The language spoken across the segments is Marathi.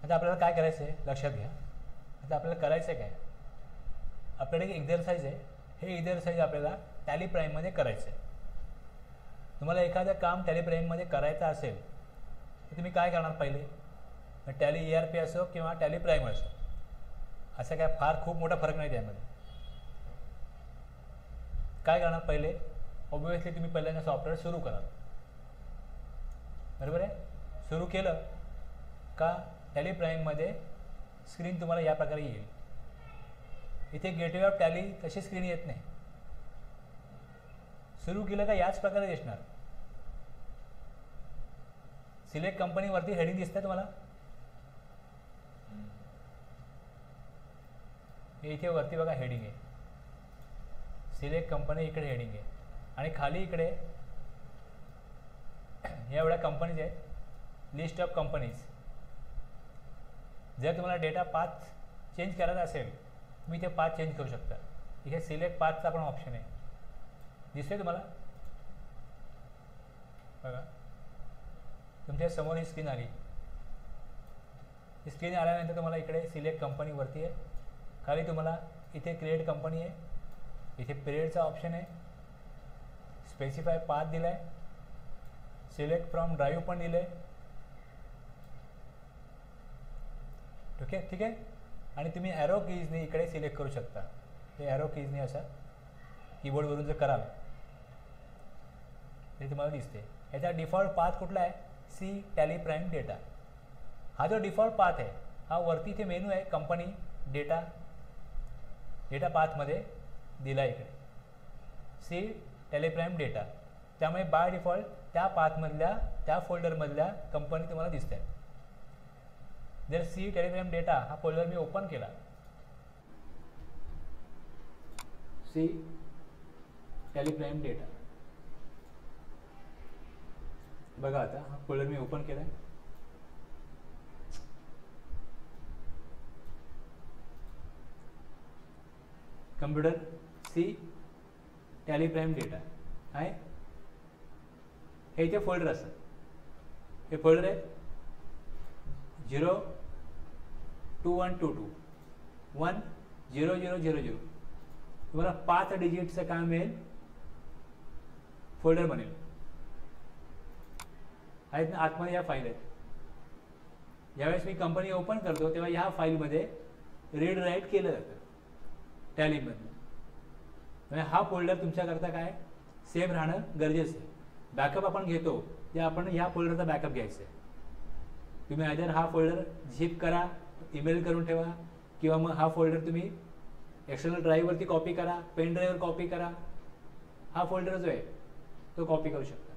आता आपल्याला काय करायचं आहे लक्षात घ्या. आता आपल्याला करायचं आहे काय, आपल्याकडे एक एक्झरसाइज आहे. हे एक्झरसाइज आपल्याला टॅली प्राईममध्ये करायचं आहे. तुम्हाला एखादं काम टॅली प्राईममध्ये करायचं असेल तर तुम्ही काय करणार, पहिले टॅली ERP असो किंवा टॅली प्राईम असो, असं काय फार खूप मोठा फरक नाही त्यामध्ये. काय करणार, पहिले ऑब्वियसली तुम्ही पहिल्यांदा सॉफ्टवेअर सुरू कराल, बरोबर आहे. सुरू केलं का टॅली प्राईममध्ये स्क्रीन तुम्हाला या प्रकारे येईल. इथे गेटवे ऑफ टॅली तशी स्क्रीन येत नाही. सुरू केलं का याच प्रकारे दिसणार. सिलेक्ट कंपनीवरती हेडिंग दिसतंय तुम्हाला, हे इथे वरती बघा हेडिंग आहे. सिलेक्ट कंपनी इकडे हेडिंग आहे आणि खाली इकडे या एवढ्या कंपनीज आहेत, लिस्ट ऑफ कंपनीज. जर तुम्हाला डेटा पाथ चेंज करायचा असेल तुम्ही ते पाथ चेंज करू शकता. इथे सिलेक्ट पाथचा पण ऑप्शन आहे, दिसतोय तुम्हाला, बघा तुमच्या समोर ही स्क्रीन आली. ही स्क्रीन आल्यानंतर तुम्हाला इकडे सिलेक्ट कंपनीवरती आहे, खाली तुम्हाला इथे क्रिएट कंपनी आहे, इथे पिरियडचा ऑप्शन आहे, स्पेसिफाय पाथ दिला आहे, सिलेक्ट फ्रॉम ड्राईव्ह पण दिलं आहे. ठीक आहे. आणि तुम्ही ॲरो कीजने इकडे सिलेक्ट करू शकता. हे ॲरो कीजने असा कीबोर्डवरून जर कराल ते तुम्हाला दिसते. याचा डिफॉल्ट पाथ कुठला आहे, सी टॅली प्राईम डेटा. हा जो डिफॉल्ट पाथ आहे हा वरती इथे मेनू आहे, कंपनी डेटा डेटा पाथमध्ये दिला इकडे सी टॅली प्राईम डेटा. त्यामुळे बाय डिफॉल्ट त्या पाथमधल्या त्या फोल्डरमधल्या कंपनी तुम्हाला दिसत आहेत. जर सी टॅली प्राईम डेटा हा फोल्डर मी ओपन केला, सी टॅली प्राईम डेटा बघा, आता हा फोल्डर मी ओपन केला आहे. Computer C Tally Prime data आहे. हे इथे फोल्डर असतात. हे फोल्डर आहे 02122 10000. तुम्हाला 5 डिजिटचं काय मिळेल, फोल्डर बनेल. आहेत ना आतमध्ये या फाईल आहेत. ज्यावेळेस मी कंपनी ओपन करतो तेव्हा ह्या फाईलमध्ये रीड राईट केलं जातं टॅलीमधनं. म्हणजे हा फोल्डर तुमच्याकरता काय सेव्ह राहणं गरजेचं आहे. बॅकअप आपण घेतो ते आपण ह्या फोल्डरचा बॅकअप घ्यायचा आहे. तुम्ही आयदर हा फोल्डर झिप करा, ईमेल करून ठेवा, किंवा मग हा फोल्डर तुम्ही एक्सटर्नल ड्राईव्हवरती कॉपी करा, पेन ड्राईव्हवर कॉपी करा. हा फोल्डर जो आहे तो कॉपी करू शकता,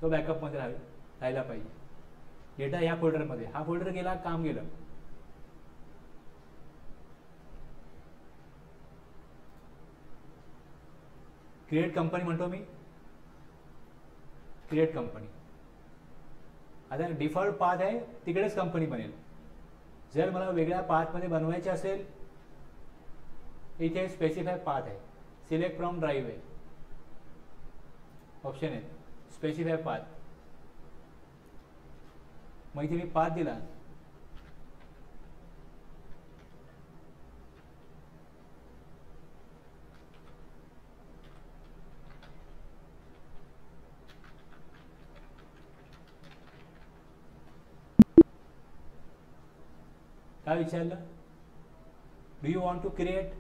तो बॅकअपमध्ये राहायला पाहिजे. डेटा ह्या फोल्डरमध्ये, हा फोल्डर गेला काम गेलं. क्रिएट कंपनी म्हणतो मी, क्रिएट कंपनी. आता डिफॉल्ट पाथ आहे तिकडेच कंपनी बनेल. जर मला वेगळ्या पाथमध्ये बनवायचे असेल, इथे स्पेसिफाय पाथ आहे, सिलेक्ट फ्रॉम ड्राईव्ह आहे, ऑप्शन आहे स्पेसिफाय पाथ. मग इथे मी पाथ दिला, काय विचारलं, do you want to create,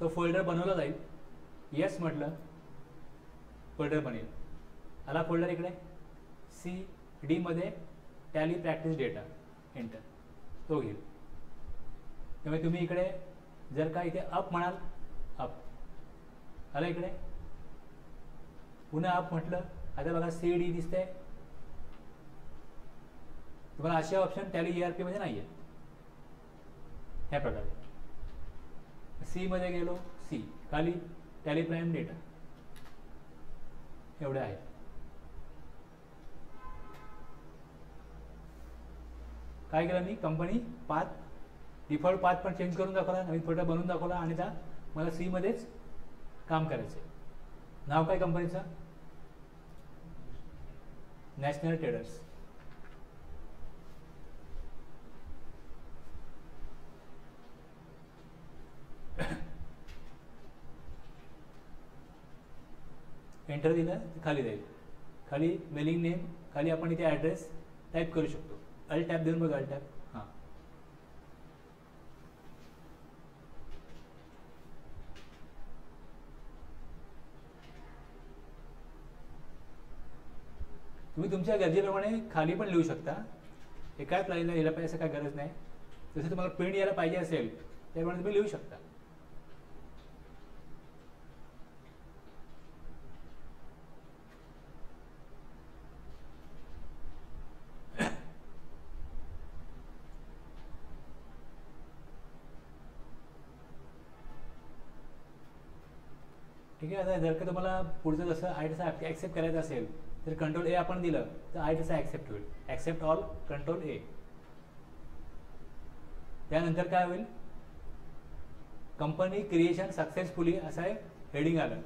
तो फोल्डर बनवला जाईल. येस म्हटलं, फोल्डर बनेल. आला फोल्डर इकडे सी डी मध्ये टॅली प्रॅक्टिस डेटा, एंटर, तो घेईल. त्यामुळे तुम्ही इकडे जर का इथे अप म्हणाल, अप आला इकडे, पुन्हा अप म्हटलं, आता बघा सी डी दिसतंय. तुम्हाला असे ऑप्शन टॅली ERP मध्ये नाही आहेत. ह्या प्रकारे सी मध्ये गेलो, सी खाली टॅली प्राईम डेटा, एवढे आहेत. काय केलं मी, कंपनी पाथ डिफॉल्ट पाथ पण चेंज करून दाखवला, नवीन फोल्डर बनवून दाखवला, आणि त्या मला सी मध्येच काम करायचं. नाव काय कंपनीचं, नॅशनल ट्रेडर्स. एंटर दिलं खाली जाईल, खाली मेलिंग नेम, खाली आपण इथे ॲड्रेस टाईप करू शकतो. अल्ट टॅप देऊन बघा, अल्ट टॅप. हां, तुम्ही तुमच्या गरजेप्रमाणे खाली पण लिहू शकता. एकाच लाईनला लिहिलं पाहिजे असं काय गरज नाही. जसं तुम्हाला प्रिंट यायला पाहिजे असेल त्याप्रमाणे तुम्ही लिहू शकता. ठीक आहे. आता जर का तुम्हाला पुढचं जसं आय तसं ॲक्सेप्ट करायचं असेल तर कंट्रोल ए आपण दिलं तर आय तसं ॲक्सेप्ट होईल. ॲक्सेप्ट ऑल, कंट्रोल ए. त्यानंतर काय होईल, कंपनी क्रिएशन सक्सेसफुली असं आहे हेडिंग आलं.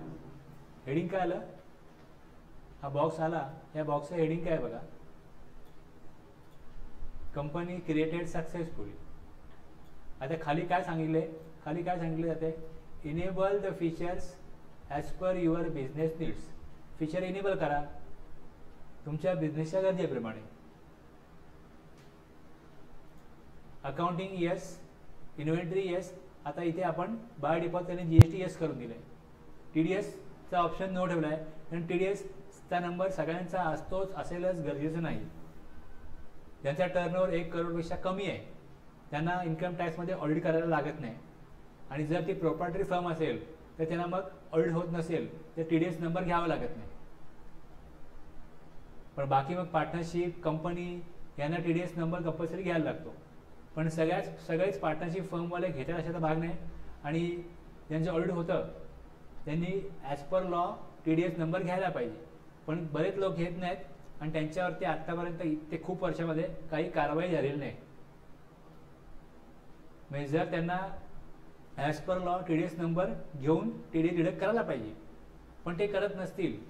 हेडिंग काय आलं, हा बॉक्स आला, या बॉक्सचं हेडिंग काय बघा, कंपनी क्रिएटेड सक्सेसफुली. आता खाली काय सांगितले, खाली काय सांगितले जाते, enable the features as per your business needs. Feature enable करा तुमच्या बिझनेसच्या गरजेप्रमाणे. Accounting yes, inventory yes. आता इथे आपण बाय डिफॉल्ट त्याने GST येस करून दिलं आहे. TDSचा ऑप्शन नो ठेवला आहे, कारण TDSचा नंबर सगळ्यांचा असतोच असेलच गरजेचं नाही. ज्यांचा टर्नओव्हर 1 करोडपेक्षा कमी आहे त्यांना इन्कम टॅक्समध्ये ऑडिट करायला लागत नाही. आणि जर ती प्रॉपर्टी फर्म असेल तर त्यांना मग ऑडिट होत नसेल तर TDS नंबर घ्यावा लागत नाही. पण बाकी मग पार्टनरशिप, कंपनी यांना TDS नंबर कंपल्सरी घ्यायला लागतो. पण सगळेच पार्टनरशिप फर्मवाले घेतात अशाचा भाग नाही. आणि ज्यांचं ऑडिट होतं त्यांनी as per law TDS number घ्यायला पाहिजे. पण बरेच लोक घेत नाहीत आणि त्यांच्यावरती आत्तापर्यंत ते खूप वर्षामध्ये काही कारवाई झालेली नाही. म्हणजे जर त्यांना as per law TDS number घेऊन TDS डिडक्ट करायला पाहिजे, पण ते करत नसतील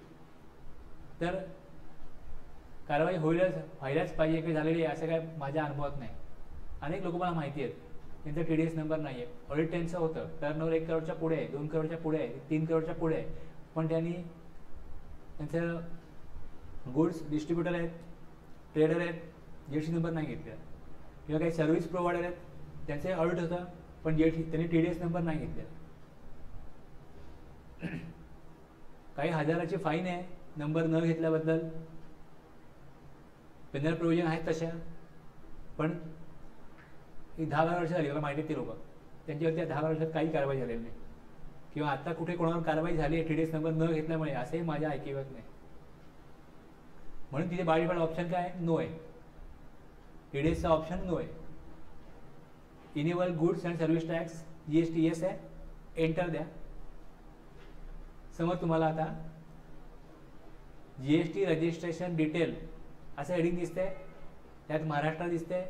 तर कारवाई व्हायलाच पाहिजे की झालेली आहे असं काय माझ्या अनुभवात नाही. अनेक लोक मला माहिती आहेत त्यांचा TDS नंबर नाही आहे. ऑडिट त्यांचं होतं, टर्नओव्हर 1 करोडच्या पुढे आहे, 2 करोडच्या पुढे आहे, 3 करोडच्या पुढे आहे, पण त्यांनी त्यांचं गुड्स डिस्ट्रीब्युटर आहेत, ट्रेडर आहेत, GST नंबर नाही घेतला. किंवा काही सर्व्हिस प्रोव्हायडर आहेत त्यांचे ऑडिट होतं पण त्यांनी TDS नंबर नाही घेतला. काही हजाराची फाईन आहे नंबर न घेतल्याबद्दल, पेनल प्रोव्हिजन आहेत तशा. पण 10-12 वर्ष झाली मला माहिती ती लोक, त्यांच्यावरती 10 वर्षात काही कारवाई झालेली नाही. किंवा आता कुठे कोणावर कारवाई झाली आहे TDS नंबर न घेतल्यामुळे असंही माझ्या ऐकिवात नाही. म्हणून तिथे बाय डिफॉल्ट ऑप्शन काय आहे, नो आहे. TDSचा ऑप्शन नो आहे. Enable goods and service tax GST yes आहे, एंटर द्या. समोर तुम्हाला आता GST रजिस्ट्रेशन डिटेल असं हेडिंग दिसतंय. त्यात महाराष्ट्र दिसतंय.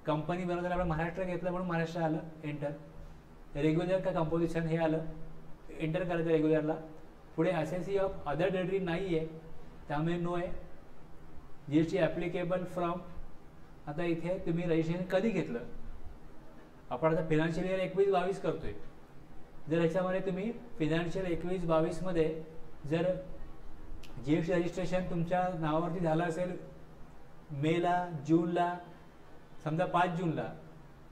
कंपनी बनवताना आपण महाराष्ट्र घेतलं म्हणून महाराष्ट्र आलं, एंटर. रेग्युलर का कंपोजिशन हे आलं, एंटर करायचं रेग्युलरला. पुढे असेसी ऑफ अदर टेरिटरी नाही आहे त्यामुळे नो आहे. GST ॲप्लिकेबल फ्रॉम, आता इथे तुम्ही रजिस्ट्रेशन कधी घेतलं, आपण आता फिनान्शियल इयर 21-22 करतोय. जर ह्याच्यामध्ये तुम्ही फिनान्शियल 21-22 मध्ये जर GST रजिस्ट्रेशन तुमच्या नावावरती झालं असेल मेला, जूनला, समजा 5 जूनला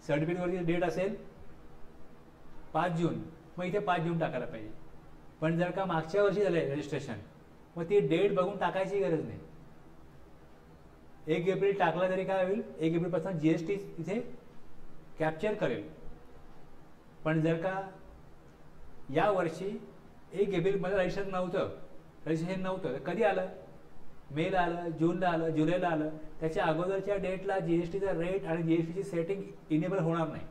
सर्टिफिकेटवरती डेट असेल 5 जून, मग इथे 5 जून टाकायला पाहिजे. पण जर का मागच्या वर्षी झालं रजिस्ट्रेशन मग ती डेट बघून टाकायची गरज नाही. 1 एप्रिल टाकला तरी काय होईल, 1 एप्रिलपासून GST तिथे कॅप्चर करेल. पण जर का या वर्षी 1 एप्रिलमध्ये रजिस्ट्रेशन नव्हतं तर कधी आलं, मेला आलं, जूनला आलं, जुलैला आलं, त्याच्या अगोदरच्या डेटला GSTचा रेट आणि GSTची सेटिंग इनेबल होणार नाही.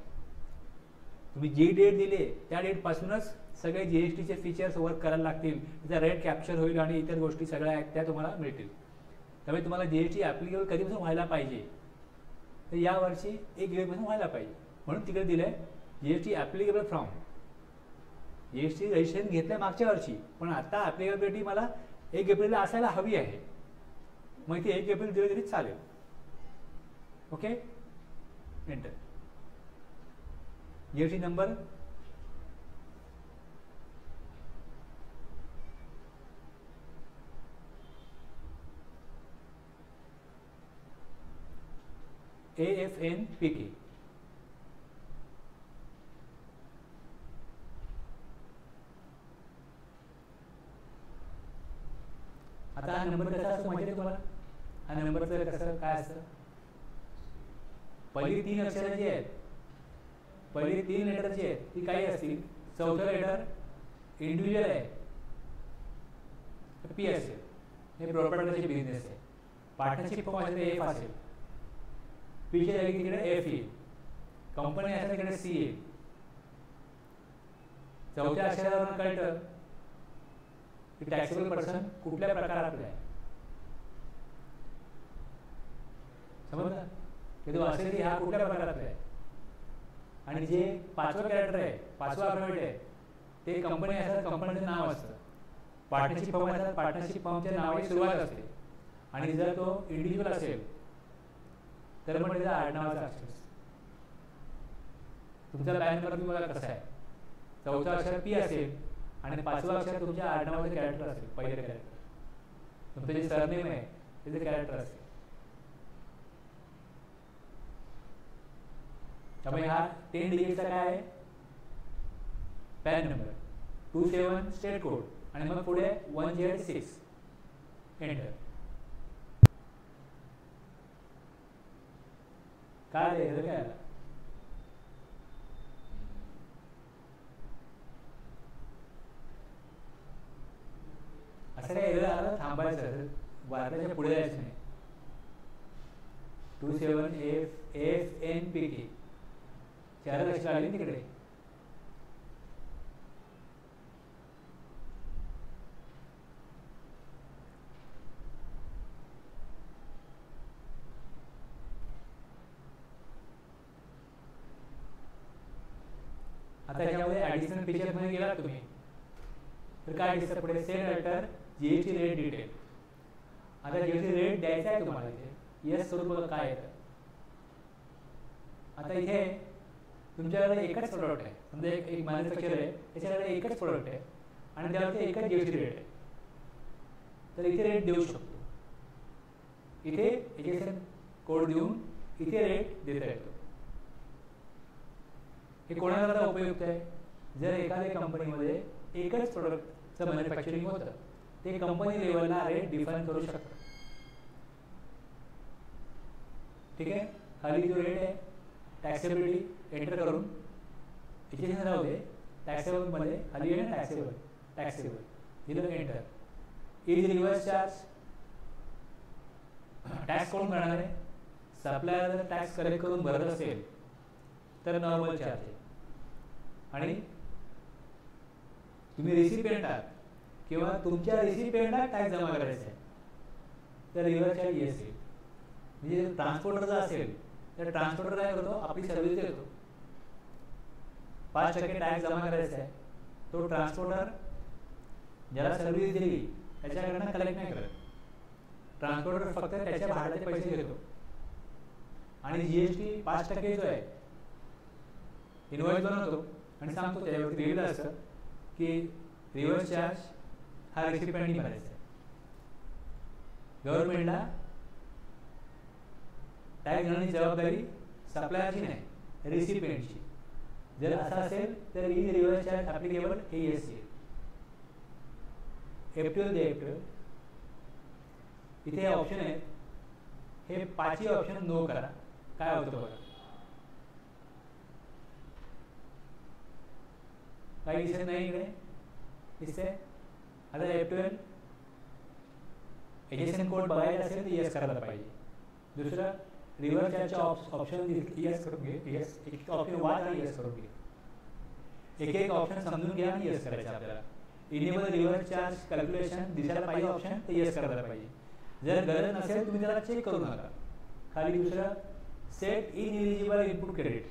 तुम्ही जी डेट दिली त्या डेटपासूनच सगळे GSTचे फीचर्स वर्क करायला लागतील, त्याचा रेट कॅप्चर होईल आणि इतर गोष्टी सगळ्या आहेत त्या तुम्हाला मिळतील. त्यामुळे तुम्हाला GST ॲप्लिकेबल कधीपासून व्हायला पाहिजे, तर या वर्षी 1 एप्रिलपासून व्हायला पाहिजे. म्हणून तिकडे दिलं आहे GST applicable from. GST registration घेतलं मागच्या वर्षी, पण आता ॲप्लिकेबिलिटी मला 1 एप्रिलला असायला हवी आहे. मग इथे 1 एप्रिल दिलं तरी चालेल. Okay, enter. GST number AFNPK. आता हा नंबर कसा असतो माहिती आहे तुम्हाला? हा नंबरचं कसं काय असतं? पहिली 3 अक्षरं जी आहेत, पहिली 3 लेटर जी आहेत ती काही असतील. चौथं लेटर इंडिव्हिज्युअल आहे, पी असेल, हे प्रॉपर्टीचे बिझनेस आहे. पार्टनरशिप फॉर्म असेल एफ असेल, पीच्या जागी तिकडे एफ येईल. कंपनी असेल तिकडे सी येईल. चौथ्या अक्षरावरून कळतं की टॅक्सेबल पर्सन कुठल्या प्रकारातलं आहे. समजलं की तो असेल की हा कुठल्या प्रकारातला आहे. आणि जे 5वं कॅरेक्टर आहे, 5वा अल्फाबेट आहे, ते कंपनी असेल कंपनीचं नाव असतं. पार्टनरशिप फॉर्म असेल पार्टनरशिप फॉर्मच्या नावाची सुरुवात असते. आणि जर तो इंडिव्हिज्युअल असेल तर मग त्याचा आडनावाचा अक्षर असतो. तुमचा पॅन नंबर तुम्हाला कसा आहे? चौथा अक्षर पी असेल आणि 5वा अक्षर तुमच्या आडनावाचं कॅरेक्टर असेल, पहिलं कॅरेक्टर. तुमचं जे सरनेम आहे त्याचं कॅरेक्टर असेल. त्यामुळे हा 10 डिजिटचा काय आहे? Pan number. 27 स्टेट कोड आणि मग पुढे 1Z6 एंटर. काय द्यायचं काय? असं काय आलं थांबायचं, वारल्याच्या पुढे जायचं नाही. 27FNPK 4 अक्षर आली तिकडे. आता याच्यामध्ये ऍडिशनल फीचर मध्ये गेला तुम्ही तर काय दिसतं पुढे? Sale alter GST rate detail. आता जीएसटी रेट द्यायचा आहे तुम्हाला इथे. येस स्वरूप काय येतं? आता इथे तुमच्याकडे एकच प्रोडक्ट आहे, समजा एक मॅन्युफॅक्चर आहे, त्याच्याकडे एकच प्रोडक्ट आहे आणि त्यावरती एकच जीएसटी रेट आहे. तर इथे रेट देऊ शकतो. इथे एजेशन कोड देऊन इथे रेट देता येतो. हे कोणाकरता उपयुक्त आहे? जर एखाद्या कंपनीमध्ये एकच प्रोडक्टचं मॅन्युफॅक्चरिंग होतं, ते कंपनी लेवलला रेट डिफाईन करू शकतात. ठीक आहे. खाली जो रेट आहे टॅक्सेबिलिटी एंटर करून एजेशन राहू दे, टॅक्सेबल मध्ये खाली आहे ना टॅक्सेबल दिलं enter. Is reverse charge tax कोण करणार आहे? सप्लायर जर टॅक्स कलेक्ट करून भरत असेल तर नॉर्मल चार्ज आहे. आणि तुम्ही रिसिपिएंट आहात किंवा तुमच्या रिसिपिएंटला टॅक्स जमा करायचा आहे तर रिव्हर्स चार्ज येस येईल. म्हणजे ट्रान्सपोर्टर जर असेल तर ट्रान्सपोर्टर काय करतो? आपली सर्व्हिस देतो. 5% टॅक्स जमा करायचा आहे. तो ट्रान्सपोर्टर ज्याला सर्व्हिस दिली त्याच्याकडनं कलेक्ट नाही करत. ट्रान्सपोर्टर फक्त त्याच्या भाड्याचे पैसे घेतो. आणि जीएसटी 5% जो आहे इनवॉइस बनवतो आणि सांगतो, त्याच्यावरती लिहिलं असतं की रिव्हर्स चार्ज हा रेसिपिएंटनी भरायचा आहे. गव्हर्नमेंटला टॅक्स घेण्याची जबाबदारी सप्लायरची नाही, रेसिपिएंटची. जर असं असेल तर इज रिव्हर्स चार्ज ॲप्लिकेबल हे येस येईल. F12 दे F12. इथे हे ऑप्शन आहेत, हे 5ही ऑप्शन नो करा. काय होतं बघा. काही दिसत नाही इकडे? दिसते? आता F12 एजेशन कोड बघायला असेल तर येस करायला पाहिजे. दुसरं रिव्हर्स चार्जचा ऑप्शन येस करून घे. येस एक ऑप्शन वाच आणि येस करून घे. एक ऑप्शन समजून घ्या आणि येस करायचं आपल्याला. इनेबल रिव्हर्स चार्ज कॅल्क्युलेशन दिसायला पाहिजे ऑप्शन, तर येस करायला पाहिजे. जर गरज नसेल तुम्ही त्याला चेक करू नका. खाली दुसरं सेट इनएलिजिबल इनपुट क्रेडिट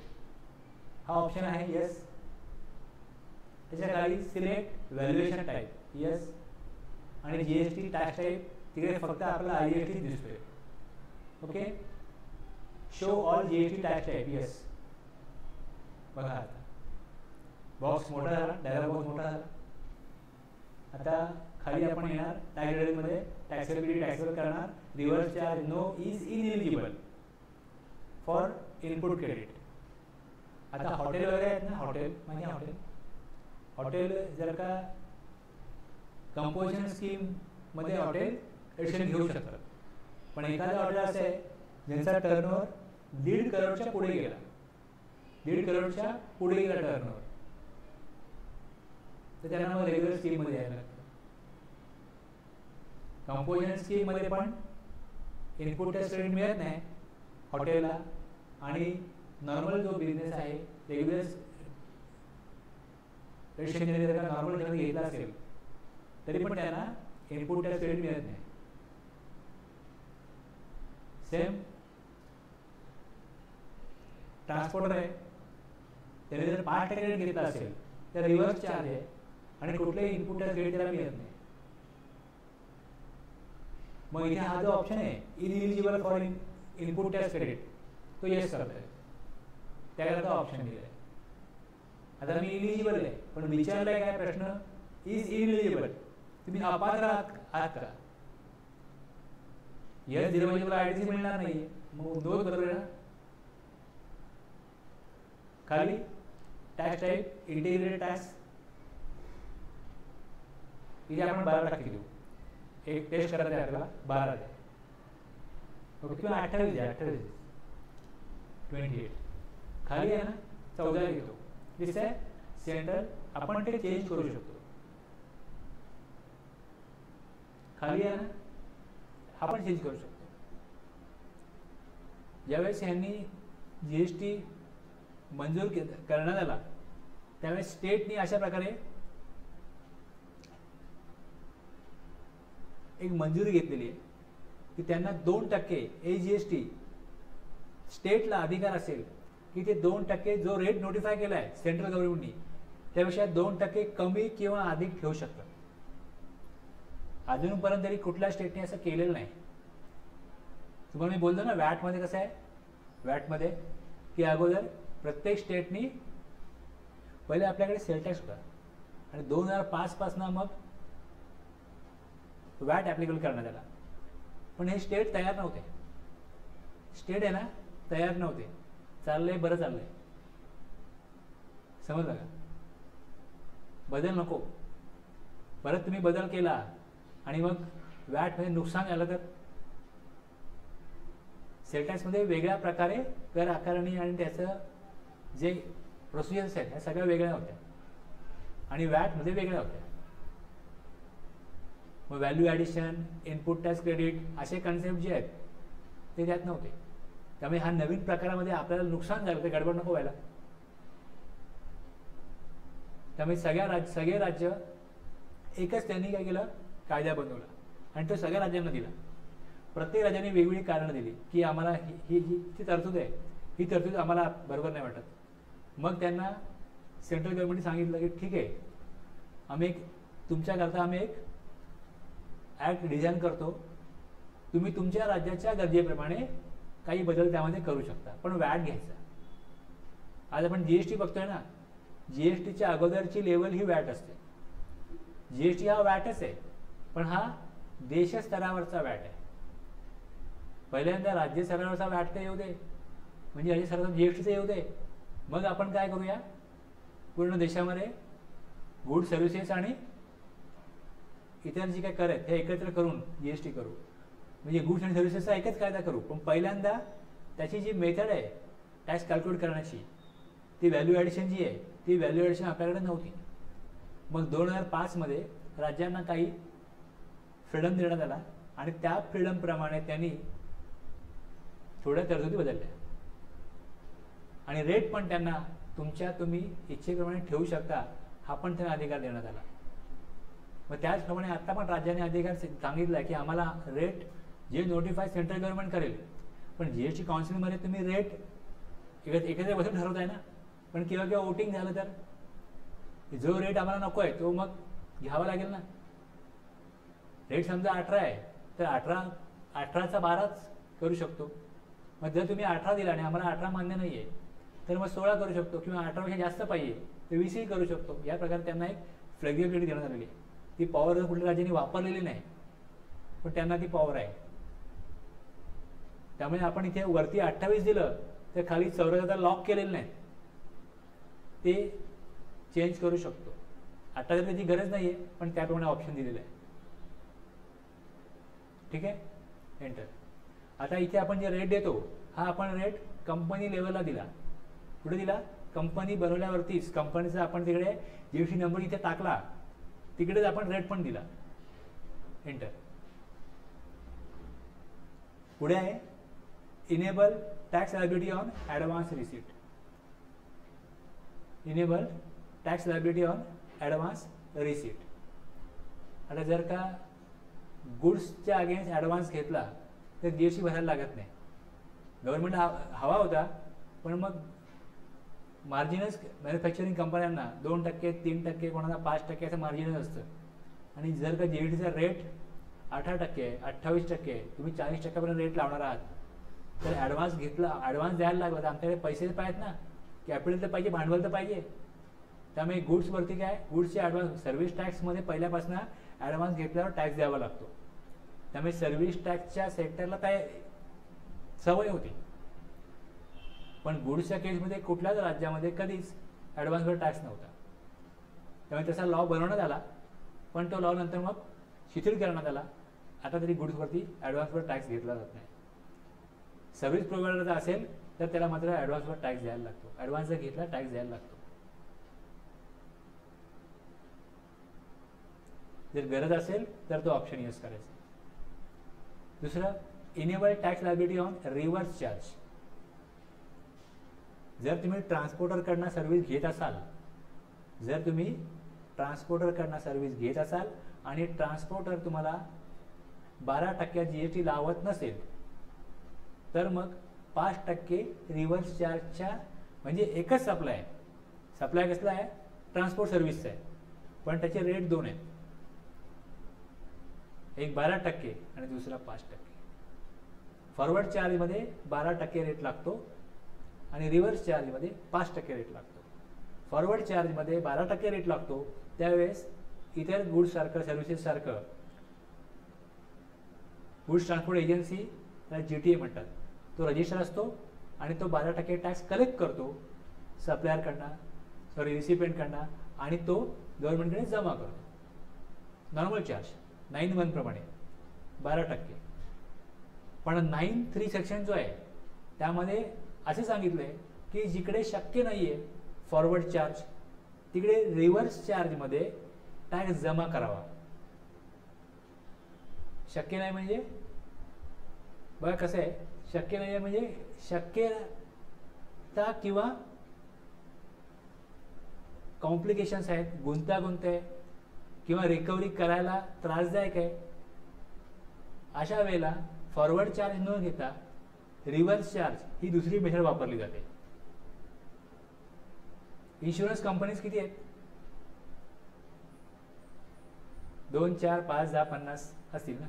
हा ऑप्शन आहे, येस. त्याच्या खाली सिलेक्ट व्हॅल्युएशन टाईप, येस. आणि जीएसटी टॅक्स टाईप तिकडे फक्त आपला आयजीएसटी दिसतोय. Okay. Show all GST tax type, yes. बघा आता बॉक्स मोठा झाला, डायलॉग बॉक्स मोठा झाला. आता खाली आपण येणार टॅक्स डिटेलमध्ये टॅक्सेबिलिटी टॅक्सेबल करणार. Reverse charge no is ineligible for input credit. आता हॉटेल वगैरे आहेत ना, हॉटेल माहिती आहे हॉटेल, हॉटेल जर का कंपोजिशन स्कीम मध्ये हॉटेल एडिशन घेऊ शकतात. पण एखादा हॉटेल असं आहे ज्यांचा टर्नओव्हर 1.5 करोडच्या पुढे गेला, 1.5 करोडच्या पुढे गेला टर्नओव्हर, तर त्यांना मग रेग्युलर स्कीम मध्ये यायला लागतं. कंपोजिशन स्कीम मध्ये पण इनपुट टॅक्स क्रेडिट मिळत नाही हॉटेलला, आणि नॉर्मल जो बिझनेस आहे रेग्युलर रेजिस्ट्रेशन जर का नॉर्मल जर घेतला असेल तरी पण त्यांना इनपुट टॅक्स क्रेडिट मिळत नाही. सेम ट्रान्सपोर्टर आहे, त्याने जर 5% क्रेडिट घेतला असेल तर रिव्हर्स चार्ज आहे आणि कुठलेही इनपुट टॅक्स क्रेडिट त्याला मिळत नाही. मग इथे हा जो ऑप्शन आहे ineligible for input tax credit, तो येस करतोय, त्याकरता ऑप्शन दिलाय. आता मी इलिजिबल आहे पण विचारलाय काय प्रश्न, इज इनएलिजिबल, तुम्ही अपात्र आहात का? येस दिलं म्हणजे मला आयडीसी मिळणार नाही, मग दोन बरोबर आहे ना. खाली टॅक्स टाईप इंटिग्रेटेड टॅक्स, इथे आपण 12% देऊ. एक टेस्ट करायचं आहे आपल्याला, 12 द्या ओके, किंवा 28 द्या, 28 खाली आहे ना 14 घेतो. दिसतंय सेंटर, आपण ते चेंज करू शकतो. खाली आहे ना, आपण चेंज करू शकतो. ज्यावेळेस यांनी जीएसटी मंजूर करण्यात आला त्यावेळेस स्टेटनी अशा प्रकारे एक मंजुरी घेतलेली आहे की त्यांना 2% एजीएसटी स्टेटला अधिकार असेल की ते 2% जो रेट नोटिफाय केला आहे सेंट्रल गव्हर्नमेंटनी त्यापेक्षा 2% कमी किंवा अधिक ठेवू शकतात. अजूनपर्यंत तरी कुठल्या स्टेटने असं केलेलं नाही. तुम्हाला मी बोलतो ना वॅटमध्ये कसं आहे, वॅटमध्ये की अगोदर प्रत्येक स्टेटनी पहिले आपल्याकडे सेल टॅक्स होता आणि 2005 पासून मग वॅट ॲप्लिकेबल करण्यात आला. पण हे स्टेट तयार नव्हते, स्टेट आहे ना तयार नव्हते. चाललंय बरं चाललंय, समजलं का? बदल नको. परत तुम्ही बदल केला आणि मग वॅटमध्ये नुकसान झालं तर सेल टॅक्समध्ये वेगळ्या प्रकारे कर आकारणी आणि त्याचं जे प्रोसिजर्स आहेत ह्या सगळ्या वेगळ्या होत्या आणि वॅटमध्ये वेगळ्या होत्या. मग value addition, input tax credit असे कन्सेप्ट जे आहेत ते त्यात नव्हते. त्यामुळे हा नवीन प्रकारामध्ये आपल्याला नुकसान झालं तर गडबड नको व्हायला. त्यामुळे सगळे राज्य एकच त्यांनी काय केलं, कायदा बनवला आणि तो सगळ्या राज्यांना दिला. प्रत्येक राज्याने वेगवेगळी कारणं दिली की आम्हाला ही तरतूद आहे, ही तरतूद आम्हाला बरोबर नाही वाटत. मग त्यांना सेंट्रल गव्हर्नमेंटने सांगितलं की ठीक आहे, आम्ही तुमच्याकरता आम्ही एक ॲक्ट डिझाईन करतो, तुम्ही तुमच्या राज्याच्या गरजेप्रमाणे काही बदल त्यामध्ये करू शकता, पण वॅट घ्यायचा. आज आपण जीएसटी बघतोय ना, जीएसटीच्या अगोदरची लेवल ही वॅट असते. जीएसटी हा वॅटच आहे, पण हा देशस्तरावरचा वॅट आहे. पहिल्यांदा राज्य स्तरावरचा वॅट तर येऊ दे, म्हणजे राज्य स्तरावर जीएसटीचं येऊ दे, मग आपण काय करूया, पूर्ण देशामध्ये गुड सर्व्हिसेस आणि इतर जे काही कर आहेत हे एकत्र करून जीएसटी करू, म्हणजे गुड्स आणि सर्व्हिसेसचा एकच कायदा करू. पण पहिल्यांदा त्याची जी मेथड आहे टॅक्स कॅल्क्युलेट करण्याची, ती व्हॅल्यू ॲडिशन जी आहे ती व्हॅल्यू ॲडिशन आपल्याकडे नव्हती. मग 2005 मध्ये राज्यांना काही फ्रीडम देण्यात आला आणि त्या फ्रीडमप्रमाणे त्यांनी थोड्या तरतुदी बदलल्या आणि रेट पण त्यांना तुम्ही इच्छेप्रमाणे ठेवू शकता हा पण त्यांना अधिकार देण्यात आला. मग त्याचप्रमाणे आता पण राज्याने अधिकार सांगितला की आम्हाला रेट जे नोटिफाय सेंट्रल गव्हर्नमेंट करेल, पण जीएसटी काउन्सिलमध्ये तुम्ही रेट एकत्र बसून ठरवताय ना, पण किंवा वोटिंग झालं तर जो रेट आम्हाला नको आहे तो मग घ्यावा लागेल ना. रेट समजा 18 आहे तर 18चा 12च करू शकतो. मग जर तुम्ही 18 दिला आणि आम्हाला 18 मान्य नाही आहे तर मग 16 करू शकतो, किंवा 18पेक्षा जास्त पाहिजे तर 20ही करू शकतो. या प्रकारे त्यांना एक फ्लेक्झिबिलिटी देण्यात आलेली आहे. ती पॉवर कुठल्या राज्याने वापरलेली नाही, पण त्यांना ती पॉवर आहे. त्यामुळे आपण इथे वरती 28 दिलं तर खाली चौरस लॉक केलेलं नाही, ते चेंज करू शकतो. आता तर त्याची गरज नाही आहे, पण त्याप्रमाणे ऑप्शन दिलेलं आहे. ठीक आहे, एंटर. आता इथे आपण जे रेट देतो हा आपण रेट कंपनी लेवलला दिला. कुठे दिला? कंपनी बनवल्यावरतीच कंपनीचा आपण तिकडे जीएसटी नंबर इथे टाकला, तिकडेच आपण रेट पण दिला. एंटर. पुढे आहे enable tax liability on advance receipt. Enable tax liability on advance receipt. आता जर का गुड्सच्या अगेन्स्ट ॲडव्हान्स घेतला तर जीएसटी भरायला लागत नाही. गव्हर्नमेंट हवा होता, पण मग मार्जिनच मॅन्युफॅक्चरिंग कंपन्यांना 2%, 3%, कोणाला 5% असं मार्जिनच असतं. आणि जर का जीएसटीचा रेट 18%, 28%, तुम्ही 40% रेट लावणार आहात, तर ॲडव्हान्स घेतला, ॲडव्हान्स द्यायला लागला तर आमच्याकडे पैसे पाहिजेत ना, कॅपिटल तर पाहिजे, भांडवल तर पाहिजे. त्यामुळे गुड्सवरती काय, गुड्सचे ॲडव्हान्स सर्व्हिस टॅक्समध्ये पहिल्यापासून ॲडव्हान्स घेतल्यावर टॅक्स द्यावा लागतो. त्यामुळे सर्व्हिस टॅक्सच्या सेक्टरला काय सवय होती, पण गुड्सच्या केसमध्ये कुठल्याच राज्यामध्ये कधीच ॲडव्हान्सवर टॅक्स नव्हता. त्यामुळे तसा लॉ बनवण्यात आला, पण तो लॉ नंतर मग शिथिल करण्यात आला. आता तरी गुड्सवरती ॲडव्हान्सवर टॅक्स घेतला जात नाही. सर्व्हिस प्रोव्हायडरचा असेल तर त्याला मात्र ॲडव्हान्सवर टॅक्स द्यायला लागतो. ॲडव्हान्स जर घेतला टॅक्स द्यायला लागतो. जर गरज असेल तर तो ऑप्शन यूज करायचा. दुसरं, enable tax liability on reverse charge. जर तुम्ही ट्रान्सपोर्टरकडनं सर्व्हिस घेत असाल, जर तुम्ही ट्रान्सपोर्टरकडनं सर्व्हिस घेत असाल आणि ट्रान्सपोर्टर तुम्हाला 12% जीएसटी लावत नसेल, तर मग 5% रिव्हर्स चार्जच्या, म्हणजे एकच सप्लाय आहे. सप्लाय कसला आहे? ट्रान्सपोर्ट सर्व्हिसचा आहे, पण त्याचे रेट दोन आहेत. एक 12% आणि दुसरा 5%. फॉरवर्ड चार्जमध्ये 12% रेट लागतो आणि रिव्हर्स चार्जमध्ये 5% रेट लागतो. फॉरवर्ड चार्जमध्ये 12% रेट लागतो, त्यावेळेस इतर गुड्स सारखं, सर्व्हिसेस सारखं, गुड्स ट्रान्सपोर्ट एजन्सी, त्याला जीटीए म्हणतात, तो रजिस्टर असतो आणि तो 12% टॅक्स कलेक्ट करतो सप्लायरकडनं, सॉरी रिसिपियंटकडनं, आणि तो गव्हर्नमेंटकडे जमा करतो. नॉर्मल चार्ज 9(1) प्रमाणे 12%. पण 9(3) सेक्शन जो आहे त्यामध्ये असे सांगितलंय की जिकडे शक्य नाहीये फॉरवर्ड चार्ज, तिकडे रिव्हर्स चार्जमध्ये टॅक्स जमा करावा. शक्य नाही म्हणजे बघा कसं आहे, शक्य नाही म्हणजे शक्यता किंवा कॉम्प्लिकेशन्स आहेत, गुंतागुंत आहे, किंवा रिकव्हरी करायला त्रासदायक आहे. अशा वेळेला फॉरवर्ड चार्ज न घेता रिव्हर्स चार्ज ही दुसरी मेथड वापरली जाते. इन्शुरन्स कंपनीज किती आहेत? 2, 4, 5, 10, 50 असतील ना.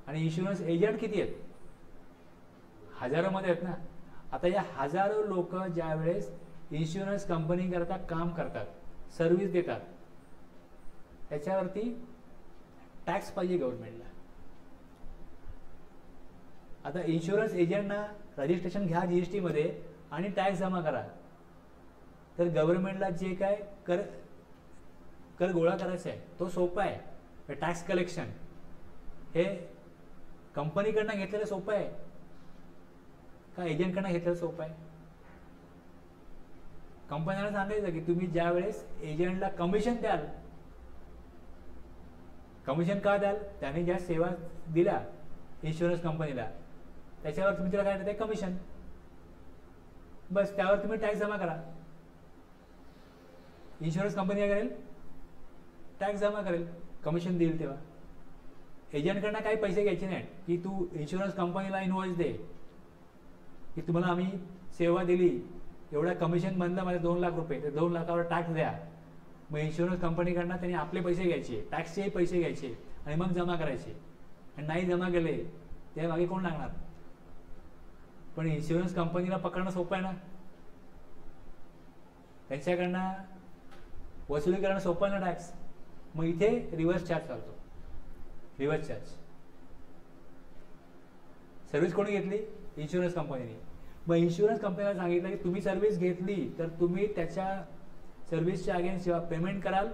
आणि इन्शुरन्स एजंट किती आहेत? हजारोमध्ये आहेत ना. आता या हजारो लोक ज्या वेळेस इन्शुरन्स कंपनी करता काम करतात, सर्व्हिस देतात, त्याच्यावरती टॅक्स पाहिजे गव्हर्नमेंटला. आता इन्शुरन्स एजंटना रजिस्ट्रेशन घ्या जीएसटी मध्ये आणि टॅक्स जमा करा, तर गव्हर्नमेंटला जे काय कर गोळा करायचा आहे तो सोपा आहे. टॅक्स कलेक्शन हे कंपनीकडनं घेतलेलं सोपं आहे का एजंटकडनं घेतलेलं सोपं आहे? कंपन्यांना सांगायचं की तुम्ही ज्या वेळेस एजंटला कमिशन द्याल, कमिशन का द्याल? त्याने ज्या सेवा दिल्या इन्शुरन्स कंपनीला त्याच्यावर तुम्ही त्याला काय देते? कमिशन. बस त्यावर तुम्ही टॅक्स जमा करा. इन्शुरन्स कंपनी काय करेल? टॅक्स जमा करेल, कमिशन देईल तेव्हा. एजंटकडनं काही पैसे घ्यायचे नाहीत की तू इन्शुरन्स कंपनीला इनवॉइस दे की तुम्हाला आम्ही सेवा दिली, एवढा कमिशन बनलं माझे 2 लाख रुपये, तर 2 लाखावर टॅक्स द्या. मग इन्शुरन्स कंपनीकडनं त्यांनी आपले पैसे घ्यायचे, टॅक्सचेही पैसे घ्यायचे आणि मग जमा करायचे. आणि नाही जमा केले त्या मागे कोण लागणार? पण इन्शुरन्स कंपनीला पकडणं सोपं आहे ना, त्यांच्याकडनं वसुली करणं सोपं आहे ना टॅक्स. मग इथे रिव्हर्स चार्ज चालतो. रिव्हर्स चार्ज सर्व्हिस कोणी घेतली? इन्शुरन्स कंपनीने. मग इन्शुरन्स कंपनीला सांगितलं की तुम्ही सर्व्हिस घेतली तर तुम्ही त्याच्या सर्व्हिसच्या अगेन्स्ट जेव्हा पेमेंट कराल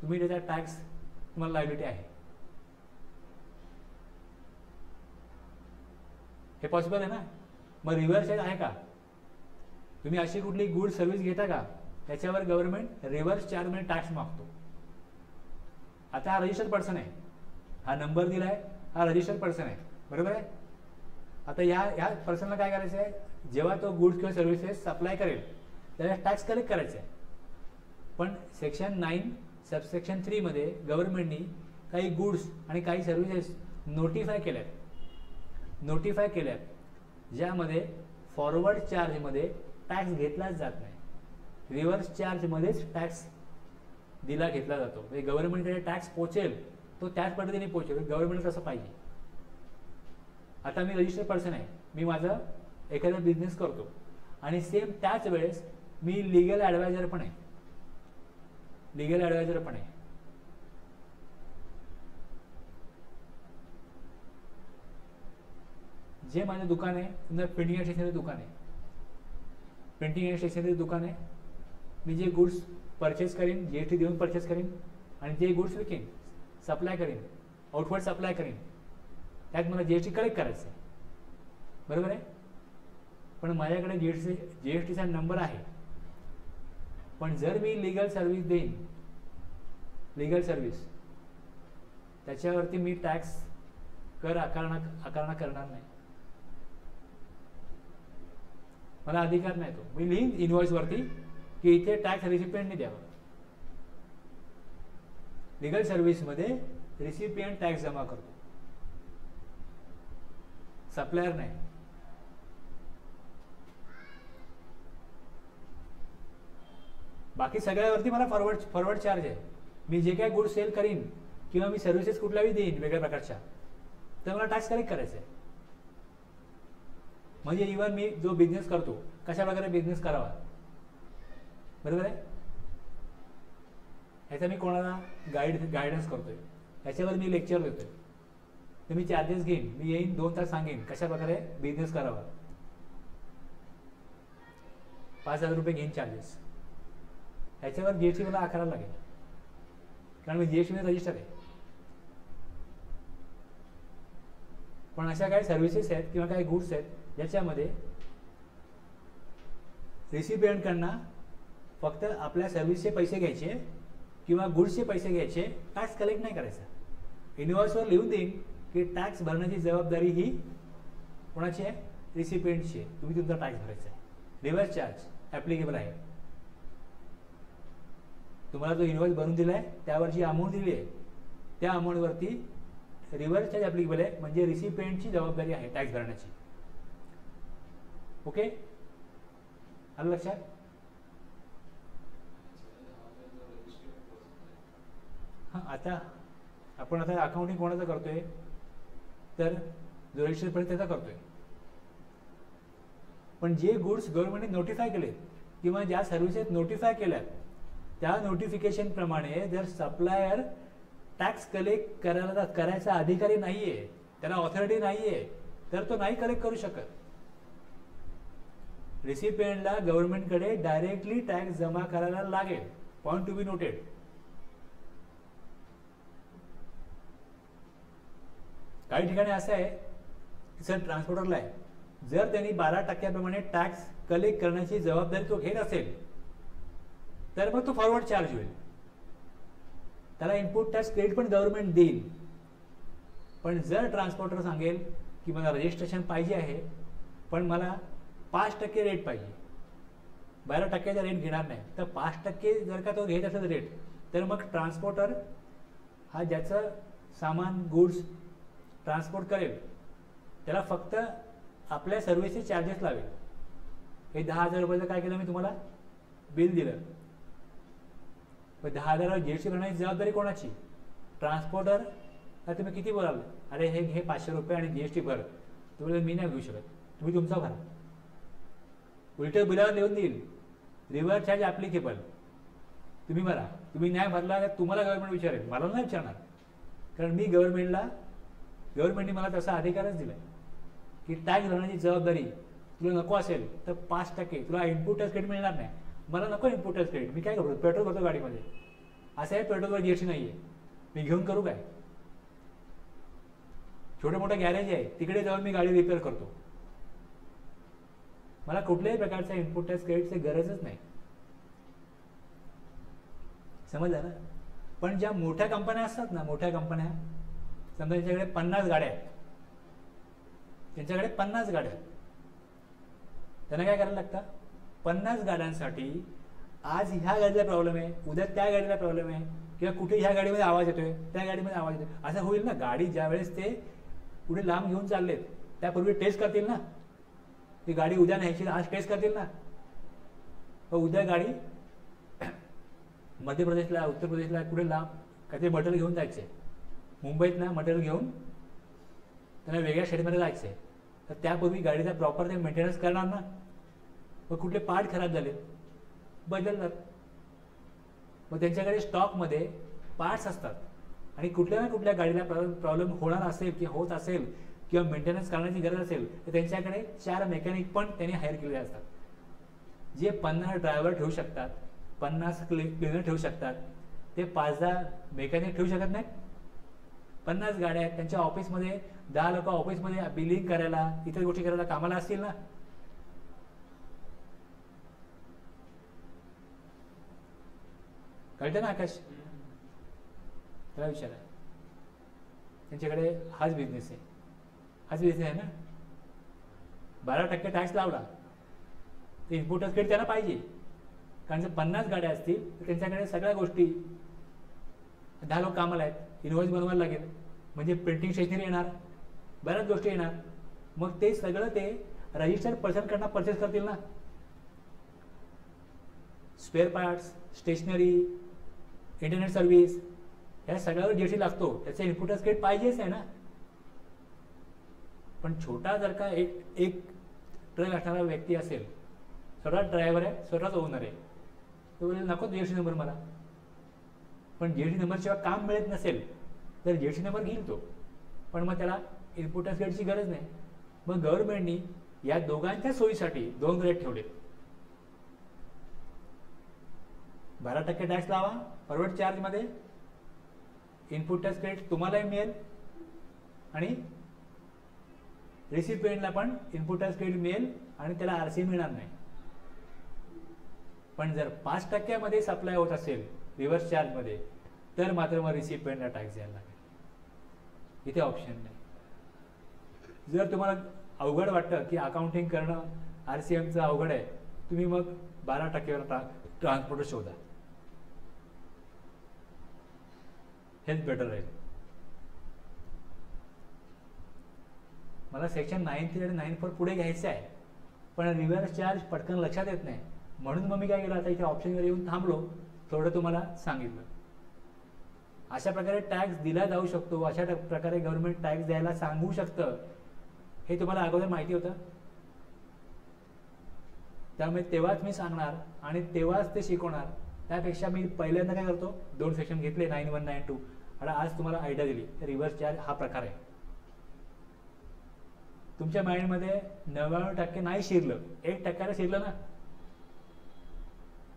तुम्ही त्याचा टॅक्स तुम्हाला लायबिलिटी आहे. हे पॉसिबल आहे ना. मग रिव्हर्स चार्ज आहे का? तुम्ही अशी कुठली गुड सर्व्हिस घेता का त्याच्यावर गव्हर्नमेंट रिव्हर्स चार्ज मध्ये टॅक्स मागतो. आता हा रजिस्टर्ड पर्सन आहे, हा नंबर दिलाय, हा रजिस्टर्ड पर्सन आहे, बरोबर आहे. आता ह्या पर्सनला काय करायचं आहे, जेव्हा तो गुड्स किंवा सर्व्हिसेस सप्लाय करेल त्याला टॅक्स कलेक्ट करायचा आहे. पण सेक्शन 9 सबसेक्शन 3 मध्ये गव्हर्नमेंटनी काही गुड्स आणि काही सर्व्हिसेस नोटिफाय केल्यात ज्यामध्ये फॉरवर्ड चार्जमध्ये टॅक्स घेतलाच जात नाही, रिव्हर्स चार्जमध्येच टॅक्स घेतला जातो. म्हणजे गव्हर्नमेंटकडे टॅक्स पोचेल तो त्याच पद्धतीने पोचेल, गव्हर्नमेंट कसं पाहिजे. आता मी रजिस्टर्ड पर्सन आहे, मी माझा एखादा बिझनेस करतो आणि सेम त्याच वेळेस मी लीगल ॲडवायझर पण आहे. जे माझं दुकान आहे, समजा प्रिंटिंग अँड स्टेशनरी दुकान आहे, मी जे गुड्स परचेस करीन GST देऊन परचेस करीन आणि जे गुड्स विकेन सप्लाय करीन, आउटवर्ड सप्लाय करीन, त्यात मला GST कलेक्ट करायचं आहे, बरोबर आहे. पण माझ्याकडे GSTचा नंबर आहे. पण जर मी लीगल सर्व्हिस देईन, त्याच्यावरती मी टॅक्स कर आकारणा करणार नाही, मला अधिकार नाही तो. मी लिहीन इनव्हॉइस वरती की इथे टॅक्स रिसिपियंटने द्यावा. लीगल सर्व्हिस मध्ये रिसिपियंट टॅक्स जमा करतो, सप्लायर नाही. बाकी सगळ्यावरती मला फॉरवर्ड चार्ज आहे. मी जे काय गुड सेल करीन किंवा मी सर्व्हिसेस कुठल्याही देईन वेगळ्या प्रकारच्या, तर मला टॅक्स कलेक्ट करायचा आहे. म्हणजे इव्हन मी जो बिझनेस करतो कशा प्रकारे बिझनेस करावा, बरोबर आहे, ह्याचा मी कोणाला गायडन्स करतोय, ह्याच्यावर मी लेक्चर देतोय, तर मी चार्जेस घेईन. मी येईन 2 तास सांगेन कशा प्रकारे बिझनेस करावा, 5,000 रुपये घेईन चार्जेस. ह्याच्यावर GST मला आकारायला लागेल कारण मी GST मध्ये रजिस्टर आहे. पण अशा काही सर्व्हिसेस आहेत किंवा काही गुड्स आहेत ज्याच्यामध्ये रिसिपियंटकडनं फक्त आपल्या सर्व्हिसचे पैसे घ्यायचे किंवा गुड्सचे पैसे घ्यायचे, टॅक्स कलेक्ट नाही करायचा. इनव्हॉइसवर लिहून देईन की टॅक्स भरण्याची जबाबदारी ही कोणाची आहे, रिसिपियंटची आहे, तुम्ही तुमचा टॅक्स भरायचा आहे. रिव्हर्स चार्ज ॲप्लिकेबल आहे. तुम्हाला जो इनव्हॉइस भरून दिला आहे त्यावर जी अमाऊंट दिली आहे त्या अमाऊंटवरती रिव्हर्स चार्ज ॲप्लिकेबल आहे, म्हणजे रिसिपियंटची जबाबदारी आहे टॅक्स भरण्याची. ओके, आलं लक्षात. हां, आता आपण अकाउंटिंग कोणाचं करतोय, तर जो रजिस्टर्ड पर्सन त्याचा करतोय. पण जे गुड्स गव्हर्नमेंटने नोटिफाय केले किंवा ज्या सर्व्हिसेस नोटिफाय केल्या त्या नोटिफिकेशन प्रमाणे जर सप्लायर टॅक्स कलेक्ट करायचा अधिकारी नाहीये, त्याला ऑथॉरिटी नाहीये, तर तो नाही कलेक्ट करू शकत. रिसिपियंटला गव्हर्नमेंटकडे डायरेक्टली टॅक्स जमा करायला लागेल. Point to be noted. काही ठिकाणी असं आहे की सर ट्रान्सपोर्टरला आहे, जर त्यांनी 12% टॅक्स कलेक्ट करण्याची जबाबदारी तो घेत असेल तर मग तो फॉरवर्ड चार्ज होईल, त्याला इनपुट टॅक्स क्रेडिट पण गव्हर्नमेंट देईल. पण जर ट्रान्सपोर्टर सांगेल की मला रजिस्ट्रेशन पाहिजे आहे पण मला 5% रेट पाहिजे, 12%चा रेट घेणार नाही, तर 5% जर का तो घेत असेल रेट, तर मग ट्रान्सपोर्टर हा ज्याचं सामान गुड्स ट्रान्सपोर्ट करेल त्याला फक्त आपल्या सर्व्हिसचे चार्जेस लावेल. हे 10,000 रुपयाचं काय केलं, मी तुम्हाला बिल दिलं, पण 10,000वर GST भरण्याची जबाबदारी कोणाची, ट्रान्सपोर्टर. तर तुम्ही किती बोलाल, अरे हे 500 रुपये आणि GST भर, तुम्ही मी नाही घेऊ शकत, तुम्ही तुमचा भरा. उलट बिलावर लिहून देईल रिव्हर्स चार्ज ॲप्लिकेबल, तुम्ही भरा. तुम्ही नाही भरला तर तुम्हाला गव्हर्नमेंट विचारेल, मला नाही विचारणार, कारण मी गव्हर्नमेंटने मला तसा अधिकारच दिलाय की टॅक्स भरण्याची जबाबदारी तुला नको असेल तर 5% तुला इनपुट टॅक्स क्रेडिट मिळणार नाही. मला नको इनपुट टॅक्स क्रेडिट, मी काय करतो, पेट्रोल भरतो गाडीमध्ये. असं आहे पेट्रोलवर जीएसटी नाही आहे, मी घेऊन करू काय? छोटे मोठे गॅरेज आहे तिकडे जाऊन मी गाडी रिपेअर करतो. मला कुठल्याही प्रकारच्या इनपुट टॅक्स क्रेडिटची गरजच नाही. समजलं ना? पण ज्या मोठ्या कंपन्या असतात ना, मोठ्या कंपन्या, समजा त्यांच्याकडे 50 गाड्या आहेत, त्यांच्याकडे 50 गाड्या आहेत, त्यांना काय करायला लागतं, 50 गाड्यांसाठी आज ह्या गाडीला प्रॉब्लेम आहे, उद्या त्या गाडीला प्रॉब्लेम आहे, किंवा कुठे ह्या गाडीमध्ये आवाज येतोय, त्या गाडीमध्ये आवाज येतोय, असं होईल ना. गाडी ज्या वेळेस ते पुढे लांब घेऊन चाललेत त्यापूर्वी टेस्ट करतील ना, ती गाडी उद्या न्यायची, आज टेस्ट करतील ना. उद्या गाडी मध्य प्रदेशला, उत्तर प्रदेशला, कुठे लांब काहीतरी मटेरियल घेऊन जायचे, मुंबईत ना मटेरियल घेऊन त्यांना वेगळ्या स्टेटमध्ये जायचे, तर त्यापूर्वी गाडीचा प्रॉपर ते मेंटेनन्स करणार ना. मग कुठले पार्ट खराब झाले बदलतात, मग त्यांच्याकडे स्टॉकमध्ये पार्ट्स असतात, आणि कुठल्या ना कुठल्या गाडीला प्रॉब्लेम होणार असेल किंवा होत असेल किंवा मेंटेनन्स करण्याची गरज असेल तर त्यांच्याकडे 4 मेकॅनिक पण त्यांनी हायर केलेले असतात, जे 50 ड्रायव्हर ठेवू शकतात, 50 क्लिनर ठेवू शकतात. ते 5-10 मेकॅनिक ठेवू शकत नाहीत. 50 गाड्या आहेत, त्यांच्या ऑफिसमध्ये 10 लोक ऑफिसमध्ये बिलिंग करायला, इतर गोष्टी करायला कामाला असतील ना. कळतं ना आकाश? त्याला विचारा, त्यांच्याकडे हाच बिझनेस आहे, हाच बिझनेस आहे ना. 12% टॅक्स लावला ते इनपुट टॅक्स क्रेडिट त्यांना पाहिजे, कारण जर 50 गाड्या असतील तर त्यांच्याकडे सगळ्या गोष्टी, 10 लोक कामाला आहेत, इनव्हॉइस बनवायला लागेल, म्हणजे प्रिंटिंग स्टेशनरी येणार, बऱ्याच गोष्टी येणार. मग ते सगळं ते रजिस्टर्ड पर्सनकडनं परचेस करतील ना. Spare parts, stationery, internet service, ह्या सगळ्यावर जीएसटी लागतो, त्याचे इनपुट टॅक्स क्रेडिट पाहिजेच आहे ना. पण छोटा जर का एक ट्रक असणारा व्यक्ती असेल, स्वतः ड्रायव्हर आहे, स्वतःच ओनर आहे, तो बोलेल नको जीएसटी नंबर मला. पण जीएसटी नंबरशिवाय काम मिळत नसेल तर जीएसटी नंबर घेईल तो, पण मग त्याला इनपुट टॅक्स क्रेडिटची गरज नाही. मग गव्हर्नमेंटनी या दोघांच्या सोयीसाठी 2 रेट ठेवले. 12% टॅक्स लावा फॉरवर्ड चार्जमध्ये, इनपुट टॅक्स क्रेडिट तुम्हालाही मिळेल आणि रिसिपिएंटला पण इनपुट टॅक्स क्रेडिट मिळेल आणि त्याला आरसी मिळणार नाही. पण जर 5% सप्लाय होत असेल रिव्हर्स चार्जमध्ये तर मात्र मग रिसिपिएंटला टॅक्स द्यायला लागेल. इथे ऑप्शन नाही. जर तुम्हाला अवघड वाटतं की अकाउंटिंग करणं आरसीएमचं अवघड आहे, तुम्ही मग 12%वर ट्रान्सपोर्टर शोधा, हेच बेटर राहील. मला सेक्शन 9(3) आणि 9(4) पुढे घ्यायचं आहे, पण रिव्हर्स चार्ज पटकन लक्षात येत नाही, म्हणून मग मी काय केलं, आता इथे ऑप्शनवर येऊन थांबलो, थोडं तुम्हाला सांगितलं. अशा प्रकारे टॅक्स दिला जाऊ शकतो, अशा प्रकारे गव्हर्नमेंट टॅक्स द्यायला सांगू शकतं, हे तुम्हाला अगोदर माहिती होतं. त्यामुळे तेव्हाच मी सांगणार आणि तेव्हाच ते शिकवणार. त्यापेक्षा मी पहिल्यांदा काय करतो, 2 सेक्शन घेतले, 9(1), 9(2), आणि आज तुम्हाला आयडिया दिली रिव्हर्स चार्ज हा प्रकार आहे. तुमच्या माइंडमध्ये 99% नाही शिरलं, 1% शिरलं ना,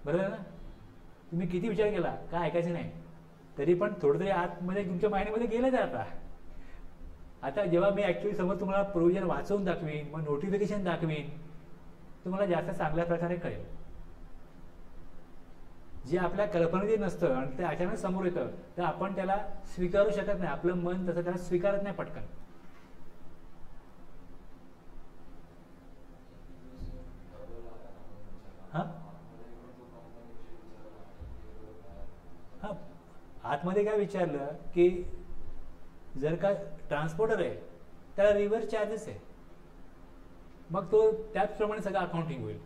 बरोबर ना. तुम्ही किती विचार केला, काय ऐकायचं नाही, तरी पण थोडं तरी आतमध्ये तुमच्या माइंडमध्ये गेलं ते. आता जेव्हा मी ऍक्च्युअली समोर तुम्हाला प्रोव्हिजन वाचवून दाखवीन, मग नोटिफिकेशन दाखवीन, तुम्हाला जास्त चांगल्या प्रकारे कळेल. जे आपल्या कल्पनेत नसतं आणि ते अचानक समोर येतं तर आपण त्याला स्वीकारू शकत नाही, आपलं मन तसं त्याला स्वीकारत नाही पटकन. हा आतमध्ये काय विचारलं की जर का ट्रान्सपोर्टर आहे त्याला रिव्हर्स चार्जेस आहे, मग तो त्याचप्रमाणे सगळं अकाउंटिंग होईल.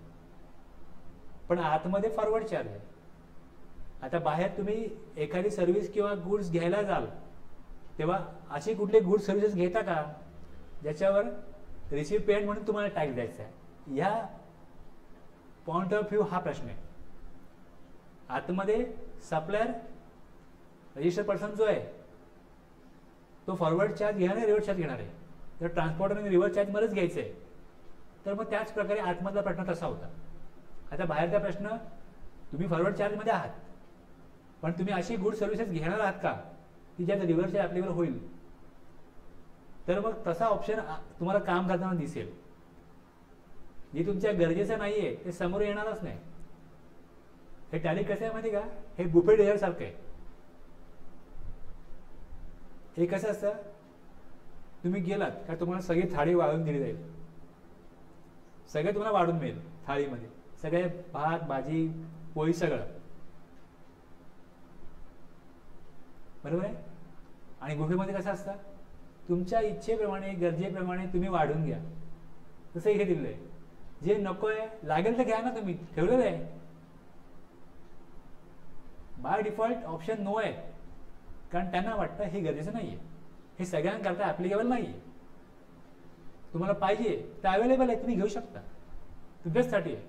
पण आतमध्ये फॉरवर्ड चार्ज आहे. आता बाहेर तुम्ही एखादी सर्व्हिस किंवा गुड्स घ्यायला जाल तेव्हा असे कुठले गुड्स सर्व्हिसेस घेता का ज्याच्यावर रिसिपिएंट म्हणून तुम्हाला टॅक्स द्यायचा आहे. ह्या पॉइंट ऑफ व्ह्यू हा प्रश्न आहे. आतमध्ये सप्लायर रजिस्टर पर्सन जो आहे तो फॉरवर्ड चार्ज घेणार आहे, रिव्हर्स चार्ज घेणार आहे. तर ट्रान्सपोर्टरने रिव्हर्स चार्ज मध्येच घ्यायचं आहे, तर मग त्याच प्रकारे आतमधला प्रश्न तसा होता. आता बाहेरचा प्रश्न, तुम्ही फॉरवर्ड चार्जमध्ये आहात, पण तुम्ही अशी गुड सर्व्हिसेस घेणार आहात का की ज्यात रिव्हर्स चार्ज ॲप्लिकेबल होईल? तर मग तसा ऑप्शन तुम्हाला काम करताना दिसेल. जे तुमच्या गरजेचं नाहीये ते समोर येणारच नाही. हे टॅली कसं आहे माहिती का, हे बुफे डिनर सारखं आहे. हे कसं असतं, तुम्ही गेलात का तुम्हाला सगळी थाळी वाढून दिली जाईल, सगळं तुम्हाला वाढून मिळेल थाळीमध्ये, सगळे भात भाजी पोळी सगळं, बरोबर आहे. आणि बुफेमध्ये कसं असतं, तुमच्या इच्छेप्रमाणे गरजेप्रमाणे तुम्ही वाढून घ्या. तसं हे दिलेलं आहे. जे नको आहे लागेल तर घ्या ना, तुम्ही ठेवलेलं आहे. बाय डिफॉल्ट ऑप्शन नो आहे, कारण त्यांना वाटतं हे गरजेचं नाहीये, हे सगळ्यांकरता ऍप्लिकेबल नाहीये. तुम्हाला पाहिजे तर अवेलेबल आहे, तुम्ही घेऊ शकता, तुमच्याचसाठी आहे.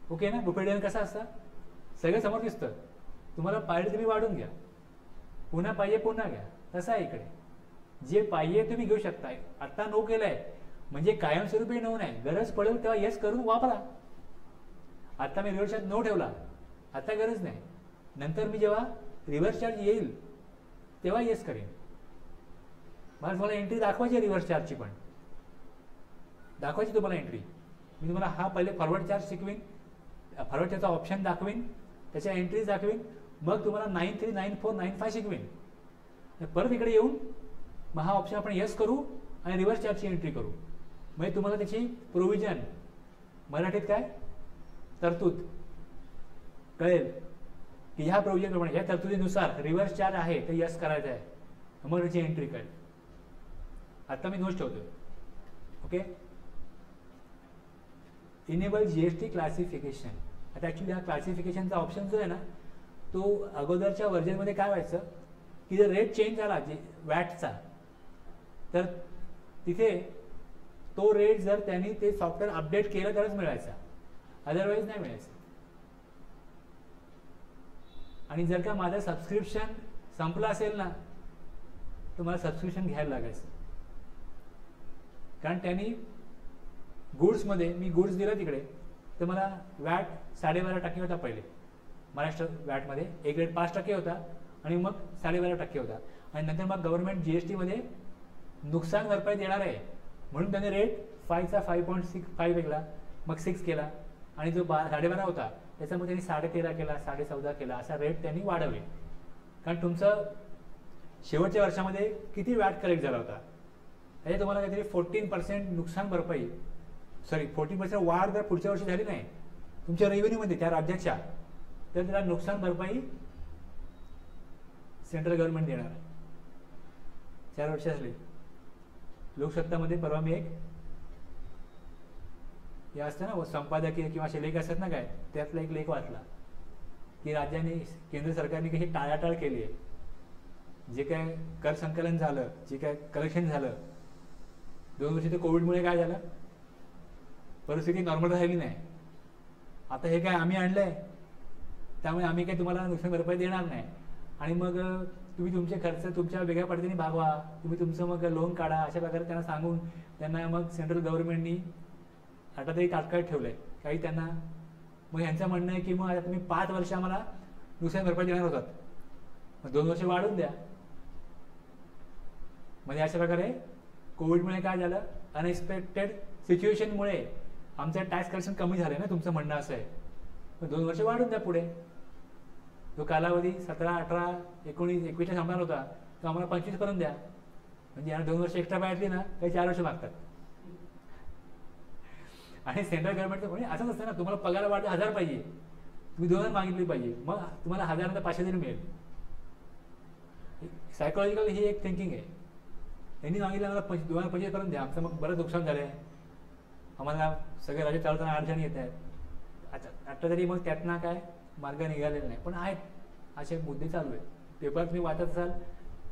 ओके ना. बुफे डिनर कसं असतं, सगळं समोर दिसतं, तुम्हाला पाहिजे तुम्ही वाढून घ्या, पुन्हा पाहिजे पुन्हा घ्या. तसं आहे इकडे, जे पाहिजे तुम्ही घेऊ शकता. आता नो केलंय म्हणजे कायमस्वरूपी नो नाही, गरज पडेल तेव्हा येस करून वापरा. आता मी रिव्हर्स चार्ज नो ठेवला, आता गरज नाही, नंतर मी जेव्हा रिव्हर्स चार्ज येईल तेव्हा येस करेन. मला तुम्हाला एंट्री दाखवायची आहे, रिव्हर्स चार्जची पण दाखवायची तुम्हाला एंट्री. मी तुम्हाला हा पहिले फॉरवर्ड चार्ज शिकवीन, फॉरवर्ड चार्जचा ऑप्शन दाखवीन, त्याच्या एंट्रीज दाखवीन, मग तुम्हाला 93, 94, 95 शिकवीन. परत इकडे येऊन मग हा ऑप्शन आपण येस करू आणि रिव्हर्स चार्जची एंट्री करू. म्हणजे तुम्हाला त्याची प्रोव्हिजन, मराठीत काय तरतूद कळेल की ह्या प्रोव्हिजनप्रमाणे, ह्या तरतुदीनुसार रिव्हर्स चार्ज आहे तर यस करायचं आहे, मग त्याची एंट्री कळेल. आता मी नोट्स ठेवतोय. ओके. Enable GST classification. आता ॲक्च्युली हा क्लासिफिकेशनचा ऑप्शन जो आहे ना, तो अगोदरच्या व्हर्जनमध्ये काय व्हायचं की जर रेट चेंज झाला जे वॅटचा, तर तिथे तो रेट जर त्यांनी ते सॉफ्टवेअर अपडेट केलं तरच मिळायचा, अदरवाईज नाही मिळायचं. आणि जर का माझं सबस्क्रिप्शन संपलं असेल ना, तर मला सबस्क्रिप्शन घ्यायला लागायचं, कारण त्यांनी गुड्समध्ये, मी गुड्स दिलं तिकडे, तर मला वॅट 12.5% होता पहिले महाराष्ट्र वॅटमध्ये, एक रेट 5% होता आणि मग 12.5% होता. आणि नंतर मग गव्हर्नमेंट जीएसटीमध्ये नुकसान भरपाई देणार आहे म्हणून त्याने रेट 5चा 5.65 वेगळा, मग 6 केला, आणि जो 12.5 होता त्याच्यामध्ये त्यांनी 13.5 केला, 14.5 केला, असा रेट त्यांनी वाढवले. कारण तुमचं शेवटच्या वर्षामध्ये किती वॅट कलेक्ट झाला होता, त्याच्यात तुम्हाला काहीतरी 14% नुकसान भरपाई, सॉरी 14% वाढ जर पुढच्या वर्षी झाली नाही तुमच्या रेव्हेन्यूमध्ये त्या राज्याच्या, तर त्याला नुकसान भरपाई सेंट्रल गव्हर्नमेंट देणार. 4 वर्ष असले. लोकसत्तामध्ये परवा मी एक हे असतं ना संपादकीय किंवा असे लेख असतात ना काय, त्यातला एक लेख वाचला की राज्याने, केंद्र सरकारने काही टाळाटाळ केली आहे. जे काय कर संकलन झालं, जे काय कलेक्शन झालं 2 वर्षी, ते कोविडमुळे काय झालं, परिस्थिती नॉर्मल राहिली नाही. आता हे काय आम्ही आणलंय त्यामुळे आम्ही काय तुम्हाला नुकसान भरपाई देणार नाही, आणि मग तुम्ही तुमचे खर्च तुमच्या वेगळ्या पद्धतीने भागवा, तुम्ही तुमचं मग लोन काढा, अशा प्रकारे त्यांना सांगून त्यांना मग सेंट्रल गव्हर्नमेंटनी आता तरी तात्काळ ठेवलंय काही त्यांना. मग यांचं म्हणणं आहे की मग आता तुम्ही 5 वर्ष आम्हाला नुकसान भरपाई देणार होतात, मग 2 वर्ष वाढून द्या. म्हणजे अशा प्रकारे कोविडमुळे काय झालं, अनएक्सपेक्टेड सिच्युएशनमुळे आमचं टॅक्स कलेक्शन कमी झालं ना, तुमचं म्हणणं असं आहे, मग 2 वर्ष वाढून द्या पुढे. जो कालावधी 17, 18, 19, 21 संपणार होता तो आम्हाला 25 पर्यंत द्या. म्हणजे यांना 2 वर्ष एक्स्ट्रा पाहिजे ना, काही 4 वर्ष मागतात. आणि सेंट्रल गव्हर्नमेंटचं म्हणजे असंच असतं ना, तुम्हाला पगार वाढला 1000 पाहिजे, तुम्ही 2000 मागितली पाहिजे, मग तुम्हाला 1000 नंतर 500 तरी मिळेल. सायकोलॉजिकल ही एक थिंकिंग आहे. त्यांनी मागितलं मला 2025 पर्यंत द्या, आमचं मग बरंच नुकसान झालं आहे, आम्हाला सगळे राज्य चालवताना अडचणी येत आहेत. आता तरी मग त्यातनं काय मार्ग निघालेला नाही, पण आहेत असे मुद्दे चालू आहेत. पेपरात तुम्ही वाचत असाल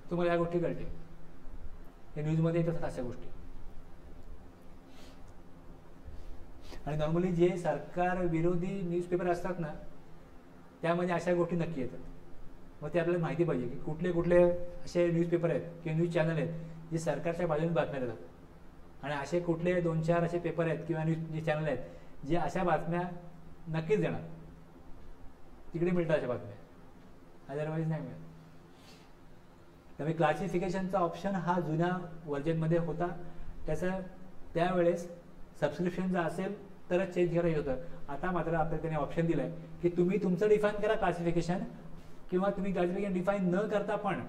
तुम्हाला या गोष्टी कळते, हे न्यूजमध्ये येतात अशा गोष्टी. आणि नॉर्मली जे सरकार विरोधी न्यूजपेपर असतात ना, त्यामध्ये अशा गोष्टी नक्की येतात. मग ते आपल्याला माहिती पाहिजे की कुठले कुठले असे न्यूजपेपर आहेत किंवा न्यूज चॅनल आहेत जे सरकारच्या बाजूने बातम्या देतात, आणि असे कुठले 2-4 असे पेपर आहेत किंवा न्यूज चॅनल आहेत जे अशा बातम्या नक्कीच देणार, तिकडे मिळतात अशा बातम्या, अदरवाईज नाही मिळत. त्यामुळे क्लासिफिकेशनचा ऑप्शन हा जुन्या व्हर्जनमध्ये होता, त्याचं त्यावेळेस सबस्क्रिप्शन जर असेल तरच चेंज करायचं होतं. आता मात्र आपल्याला त्याने ऑप्शन दिलं आहे की तुम्ही तुमचं डिफाईन करा क्लासिफिकेशन, किंवा तुम्ही क्लासिफिकेशन डिफाईन न करता पण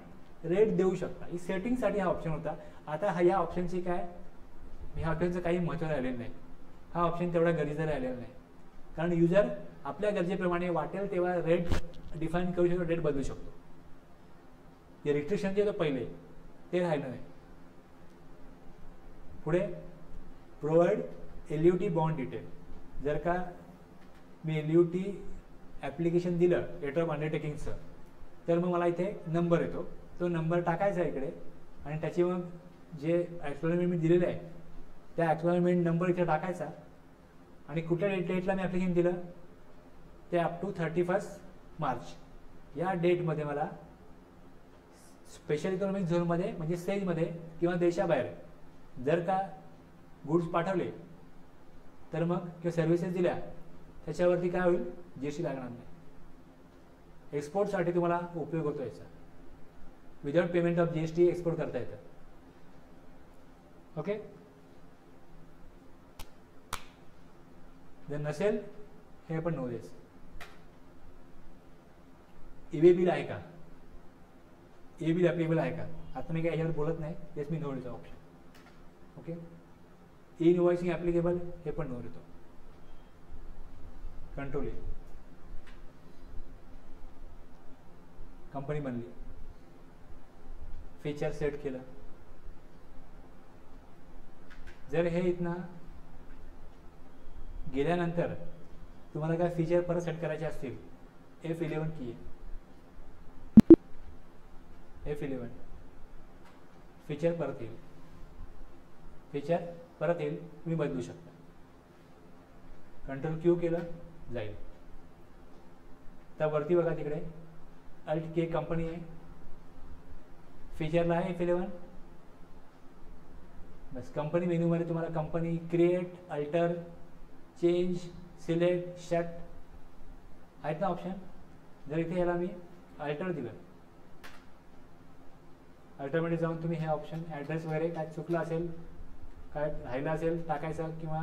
रेट देऊ शकता. ही सेटिंगसाठी हा ऑप्शन होता. आता या ऑप्शनची काय, ह्या ऑप्शनचं काही महत्त्व राहिलेलं नाही. हा ऑप्शन तेवढा गरजेचा राहिलेला नाही, कारण युजर आपल्या गरजेप्रमाणे वाटेल तेव्हा रेट डिफाईन करू शकतो, रेट बदलू शकतो. ते रिस्ट्रिक्शन जे होतं पहिले ते राहिलं नाही. पुढे प्रोव्हाइड LUT बॉन्ड डिटेल. जर का मी LUT ॲप्लिकेशन दिलं लेटर ऑफ अंडरटेकिंगचं, तर मग मला इथे नंबर येतो, तो नंबर टाकायचा इकडे, आणि त्याची मग जे ॲक्नॉलेजमेंट मी दिलेलं आहे त्या ॲक्नॉलेजमेंट नंबर इथे टाकायचा, आणि कुठल्या डेटला मी ॲप्लिकेशन दिलं ते अप टू 31 मार्च या डेटमध्ये मला स्पेशल इकॉनॉमिक झोनमध्ये म्हणजे स्टेजमध्ये किंवा देशाबाहेर जर का गुड्स पाठवले तर मग किंवा सर्व्हिसेस दिल्या त्याच्यावरती काय होईल, GST लागणार नाही. एक्सपोर्टसाठी तुम्हाला उपयोग होतो याचा. Without payment of GST export करता येतं. ओके, जर नसेल हे पण नो द्यायचं. EBA बिल आहे का, EBA बिल ॲप्लिकेबल आहे का, आता मी काय याच्यावर बोलत नाही, तेच मी नो देतो ऑप्शन. ओके, इनवॉइसिंग ॲप्लिकेबल हे पण नो देतो. कंट्रोल कंपनी बनली, फीचर सेट केलं, जर हे इथनं गेल्यानंतर तुम्हाला काय फीचर परत सेट करायचे असतील, F11 की आहे, F11 फीचर परत येईल, फीचर परत येईल, तुम्ही बदलू शकता. कंट्रोल Q केलं जाईल. तर वरती बघा तिकडे Alt K कंपनी आहे, फीचरला आहे F11. बस कंपनी मेन्यूमध्ये तुम्हाला company create, alter, change, select, shut आहेत ना ऑप्शन. जर इथे याला मी अल्टर दिलं, अल्टरमध्ये जाऊन तुम्ही हे ऑप्शन ॲड्रेस वगैरे काय चुकलं असेल, काय राहिलं असेल टाकायचं, किंवा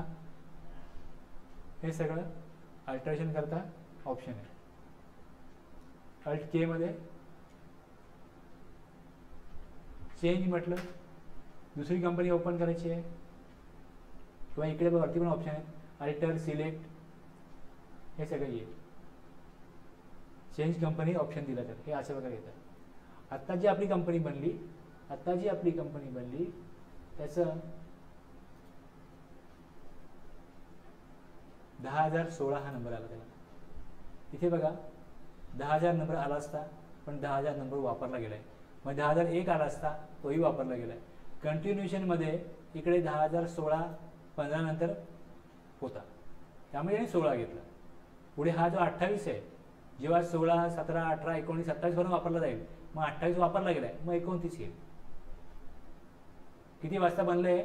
हे सगळं अल्टरेशन करता ऑप्शन आहे. Alt K मध्ये चेंज म्हटलं, दुसरी कंपनी ओपन करायची आहे, किंवा इकडे वरती पण ऑप्शन आहे अल्टर, सिलेक्ट, हे सगळं येईल. चेंज कंपनी ऑप्शन दिला तर हे असं वगैरे येतं. आत्ता जी आपली कंपनी बनली त्याचं 10,016 हा नंबर आला त्याला. इथे बघा 10,000 नंबर आला असता, पण 10,000 नंबर वापरला गेलाय. मग 10,001 आला असता, तोही वापरला गेलाय. कंटिन्युएशनमध्ये इकडे 10,016 15 नंतर होता, त्यामुळे याने 16 घेतला. पुढे हा जो 28 आहे, जेव्हा 16, 17, 18, 19, 27 पर्यंत वापरला जाईल, मग 28 वापरला गेलाय, मग 29 येईल. किती वाजता बनलंय,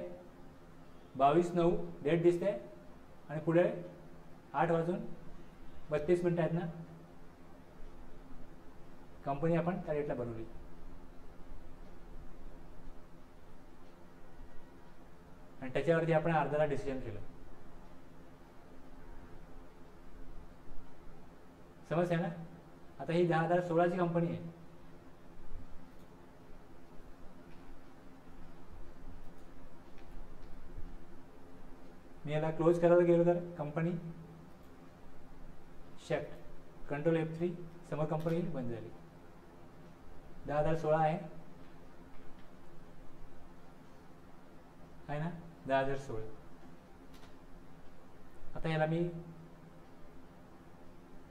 22/9 डेट दिसते, आणि पुढे 8:32 आहेत ना. कंपनी आपण त्या डेटला बनवली. आणि त्याच्यावरती आपण अर्ध्याला डिसिजन केलं. समज आहे ना. आता ही 10,016 कंपनी आहे. मी याला क्लोज करायला गेलो तर कंपनी शट, कंट्रोल F3, समोर कंपनी बंद झाली. 10,016 आहे ना, 10,016. आता याला मी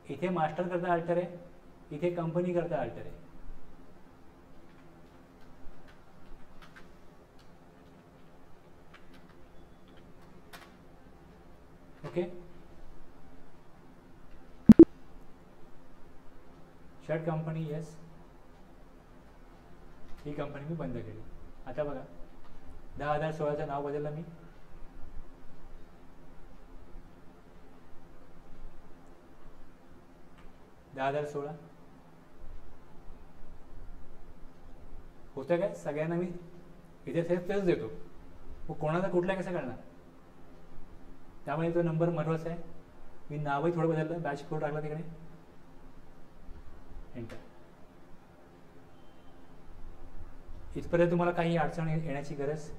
इथे मास्टर करता अल्टर आहे, इथे कंपनी करता अल्टर आहे. ओके, शर्ट कंपनी येस, ही कंपनी मी बंद केली. आता बघा 10,016चं नाव बदललं मी, 10,016 होतं काय? सगळ्यांना मी इथे तेच देतो, मग कोणाचा कुठला कसं करणार? त्यामुळे तो नंबर महत्वाचा आहे. मी नावही थोडं बदललं, बॅच कोड टाकला तिकडे, एंटर. इथपर्यंत तुम्हाला काही अडचण येण्याची गरज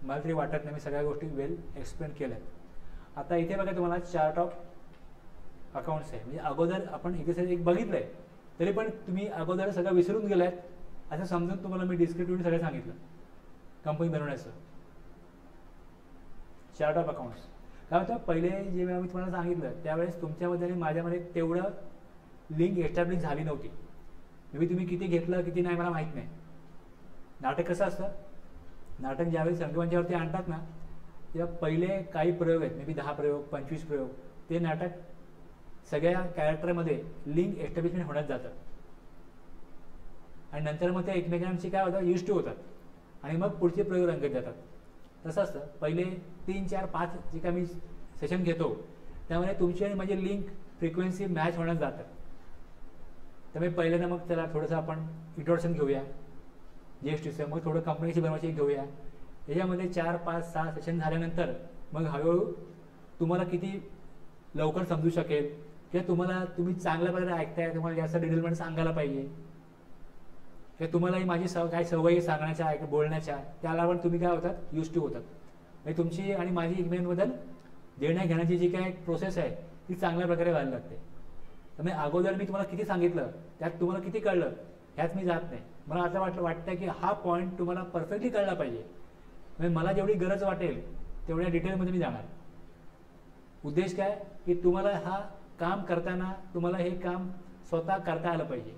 मला तरी वाटत नाही. मी सगळ्या गोष्टी वेल एक्सप्लेन केल्यात. आता इथे बघा तुम्हाला चार्ट ऑफ अकाउंट्स आहे. म्हणजे अगोदर आपण इथे एक बघितलंय, तरी पण तुम्ही अगोदर सगळं विसरून गेलात असं समजून तुम्हाला मी डिस्क्रिप्टिव्हली सगळं सांगितलं कंपनी बनवण्याचं. चार्ट ऑफ अकाउंट्स काय होतं, पहिले जेव्हा मी तुम्हाला सांगितलं त्यावेळेस तुमच्यामध्ये आणि माझ्यामध्ये तेवढं लिंक एस्टॅब्लिश झाली नव्हती. मे बी तुम्ही किती घेतलं किती नाही मला माहीत नाही. नाटक कसं असतं, नाटक ज्यावेळेस रंगमंचावरती आणतात ना, तेव्हा पहिले काही प्रयोग आहेत, मे बी 10 प्रयोग 25 प्रयोग, ते नाटक सगळ्या कॅरेक्टरमध्ये लिंक एस्टॅब्लिशमेंट होण्यात जातं आणि नंतर मग ते एकमेकांशी काय होतं, युज टू होतात आणि मग पुढचे प्रयोग रंगत जातात. तसं असतं. पहिले 3, 4, 5 जे काय मी सेशन घेतो त्यामुळे तुमची आणि माझी लिंक फ्रिक्वेन्सी मॅच होण्यात जातं. त्यामुळे पहिल्यांदा मग त्याला थोडंसं आपण इंट्रोडक्शन घेऊया GSTचं, मग थोडं कंपनीची बनवायची घेऊया. याच्यामध्ये 4, 5, 6 सेशन झाल्यानंतर मग हळूहळू तुम्हाला किती लवकर समजू शकेल किंवा तुम्हाला तुम्ही चांगल्या प्रकारे ऐकताय, तुम्हाला जास्त डिटेलमध्ये सांगायला पाहिजे किंवा तुम्हालाही माझी काय सवयी सांगण्याच्या बोलण्याच्या त्याला पण तुम्ही काय होतात, युज टू होतात. म्हणजे तुमची आणि माझी एकमेकांबद्दल देण्या घेण्याची जी काय प्रोसेस आहे ती चांगल्या प्रकारे व्हायला लागते. त्यामुळे अगोदर मी तुम्हाला किती सांगितलं त्यात तुम्हाला किती कळलं ह्यात मी जात नाही. मला आता वाटतं की हा पॉईंट तुम्हाला परफेक्टली कळला पाहिजे. म्हणजे मला जेवढी गरज वाटेल तेवढ्या डिटेलमध्ये मी जाणार. उद्देश काय की तुम्हाला हा काम करताना तुम्हाला हे काम स्वतः करता आलं पाहिजे.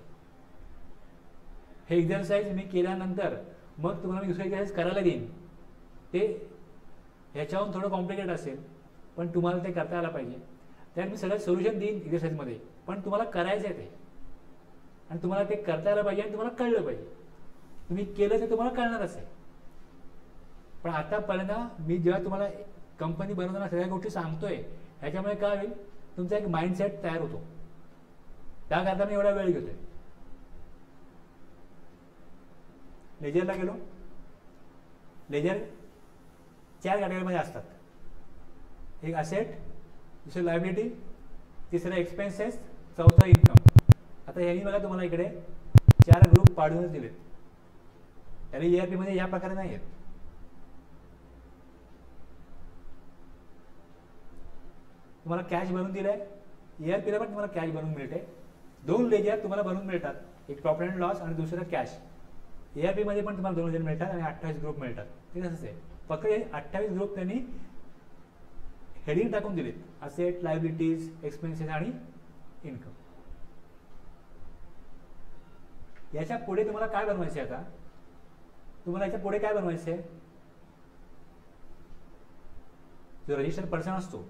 हे एक्झरसाइज मी केल्यानंतर मग तुम्हाला मी दुसरं एक्झरसाइज करायला देईन, ते ह्याच्याहून थोडं कॉम्प्लिकेट असेल पण तुम्हाला ते करता आलं पाहिजे. त्यात मी सगळं सोल्युशन देईन एक्झरसाइजमध्ये, पण तुम्हाला करायचं आहे ते आणि तुम्हाला ते करता आलं पाहिजे आणि तुम्हाला कळलं पाहिजे. तुम्ही केलं तर तुम्हाला कळणारच आहे. पण आता पहिल्यांदा मी जेव्हा तुम्हाला कंपनी बनवताना सगळ्या गोष्टी सांगतोय ह्याच्यामुळे काय होईल, तुमचा एक माइंडसेट तयार होतो. त्याकरता मी एवढा वेळ घेतोय. लेजरला गेलो. लेजर 4 कॅटेगरीमध्ये असतात. एक असेट, दुसरं लायबिलिटी, तिसरं एक्सपेन्सेस, चौथं इन्कम. आता यांनी बघा तुम्हाला इकडे 4 ग्रुप पाडूनच दिलेत. त्याला ERP मध्ये या प्रकारे नाही आहेत. तुम्हाला कॅश बनवून दिलंय, ERP ला पण तुम्हाला कॅश बनवून मिळते. 2 लेजर तुम्हाला बनवून मिळतात, एक प्रॉफिट अँड लॉस आणि दुसरं कॅश. ERP मध्ये पण तुम्हाला 2 लेजर मिळतात आणि 28 ग्रुप मिळतात. ते तसंच आहे, फक्त हे 28 ग्रुप त्यांनी हेडिंग टाकून दिलेत, असेट, लायबिलिटीज, एक्सपेन्सेस आणि इन्कम. याच्या पुढे तुम्हाला काय बनवायचे, आता तुम्हाला याच्या पुढे काय बनवायचे, जो रजिस्टर्ड पर्सन असतो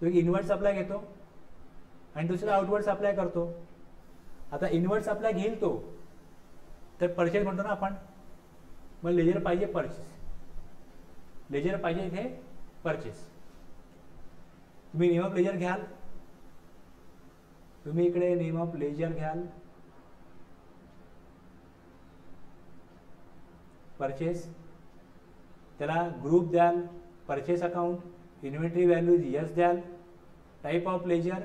तो एक इनवर्ड सप्लाय घेतो आणि दुसरा आउटवर्ड सप्लाय करतो. आता इनवर्ड सप्लाय घेईल तो तर परचेस म्हणतो ना आपण, मग लेजर पाहिजे परचेस, लेजर पाहिजे इथे परचेस. तुम्ही नेम ऑफ लेजर घ्याल, तुम्ही इकडे नेम ऑफ लेजर घ्याल, परचेस, त्याला ग्रुप द्याल, purchase account, inventory values yes द्याल, type of ledger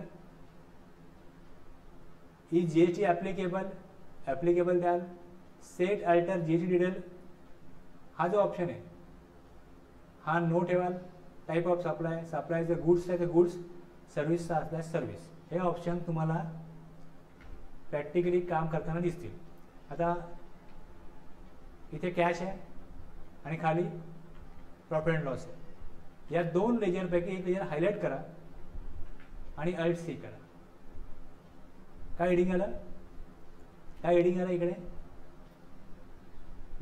is GST applicable द्याल, सेट अल्टर GST डिटेल हा जो ऑप्शन आहे हा नो ठेवाल. टाइप ऑफ सप्लाय जर गुड्स आहे तर गुड्स, सर्व्हिसचा असल्यास सर्व्हिस. हे ऑप्शन तुम्हाला प्रॅक्टिकली काम करताना दिसतील. आता इथे कॅश आहे आणि खाली प्रॉफिट अँड लॉस आहे. या 2 लेजरपैकी एक लेजर हायलाइट करा आणि अल्ट C करा. काय हेडिंग आलं, काय हेडिंग आलं इकडे,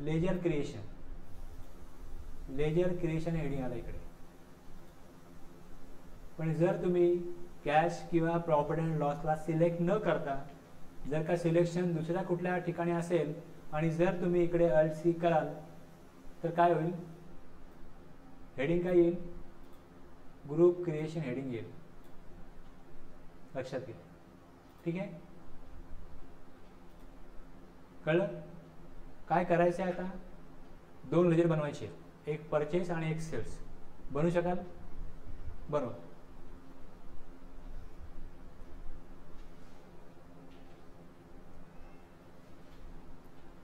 लेजर क्रिएशन हेडिंग आलं इकडे. पण जर तुम्ही कॅश किंवा प्रॉफिट अँड लॉसला सिलेक्ट न करता, जर का सिलेक्शन दुसऱ्या कुठल्या ठिकाणी असेल आणि जर तुम्ही इकडे अल्ट C कराल तर काय होईल, हेडिंग काय येईल, ग्रुप क्रिएशन हेडिंग येईल. लक्षात घ्या. ठीक आहे, कळलं? काय करायचं आहे आता? 2 लेजर बनवायचे, एक परचेस आणि एक सेल्स. बनवू शकाल? बनवा.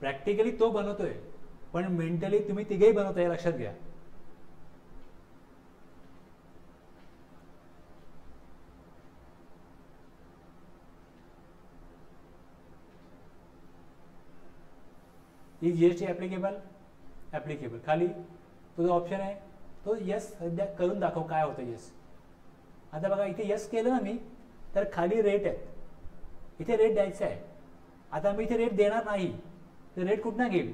प्रॅक्टिकली तो बनवतोय, पण मेंटली तुम्ही तिघेही बनवताय, लक्षात घ्या. GST applicable? ऍप्लिकेबल. खाली तो जो ऑप्शन आहे तो यस सध्या करून दाखव काय होतं यस. आता बघा इथे यस केलं ना मी, तर खाली रेट आहेत, इथे रेट द्यायचा आहे. आता मी इथे रेट देणार नाही, तर रेट कुठनं घेईल?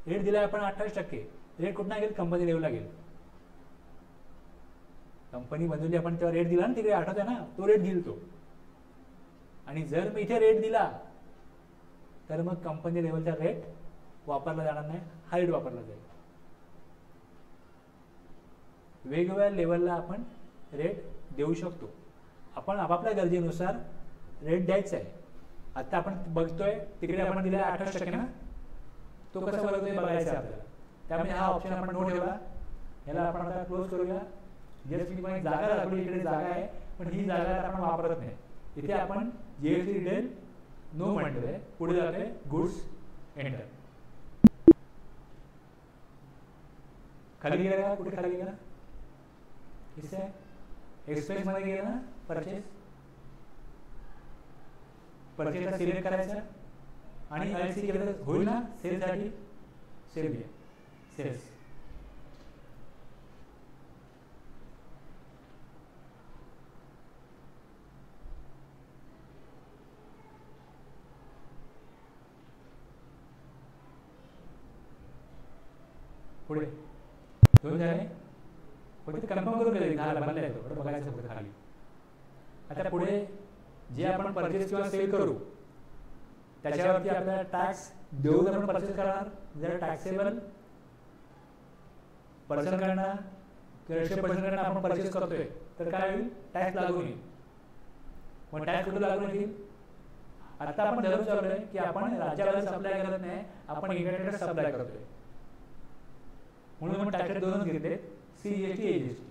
रेट दिला आपण 28%, रेट कुठनं घेईल? कंपनी लेवलला घेईल. कंपनी बनवली आपण तेव्हा रेट दिला ना तिकडे, आठवत आहे ना, तो रेट घेईल तो. आणि जर मी इथे रेट दिला तर मग कंपनी लेवलचा रेट वापरला जाणार नाही, हा रेट वापरला जाईल. वेगवेगळ्या लेवलला आपण रेट देऊ शकतो. आपण आपापल्या गरजेनुसार रेट द्यायचा आहे. आता आपण बघतोय तिकडे आपण दिला 28% ना, तो कसा बघतोय बघायचा आपल्याला. त्यामुळे हा ऑप्शन आपण नो ठेवला, याला आपण आता क्लोज करूया. जस्ट मी तुम्हाला जागा दाखवली, इकडे जागा आहे, पण ही जागा आपण वापरत नाही. इथे आपण जीएसटी डिटेल नो म्हणतोय, पुढे जातोय गुड्स एंटर. खाली गेला का? कुठे खाली गेला? इथे एक्सप्रेस मध्ये गेला ना, परचेस. परचेसला सिलेक्ट करायचा आणि एलसी केलं होईल ना, सेल्स साठी सेल घ्या, सेल्स. पुढे 2 झाले, फक्त कन्फर्म करून घ्यायचं झाला, बनलाय तो, बघायचं फक्त खाली. आता पुढे जे आपण परचेस किंवा सेल करू त्याच्यावरती आपल्याला टॅक्स देऊन आपण परचेस करणार. जर टॅक्सेबल पर्सन करणार किंवा 100% आपण परचेस करतोय तर काय होईल? टॅक्स लागू होईल. मग टॅक्स कुठे लागू होईल? आता आपण ठरवून चाललोय की आपण राज्याला सप्लाय करत नाही, आपण इंडियाकडे सप्लाय करतोय. म्हणून आपण टॅक्स 2च घेतले, सीजीएसटी एजीएसटी.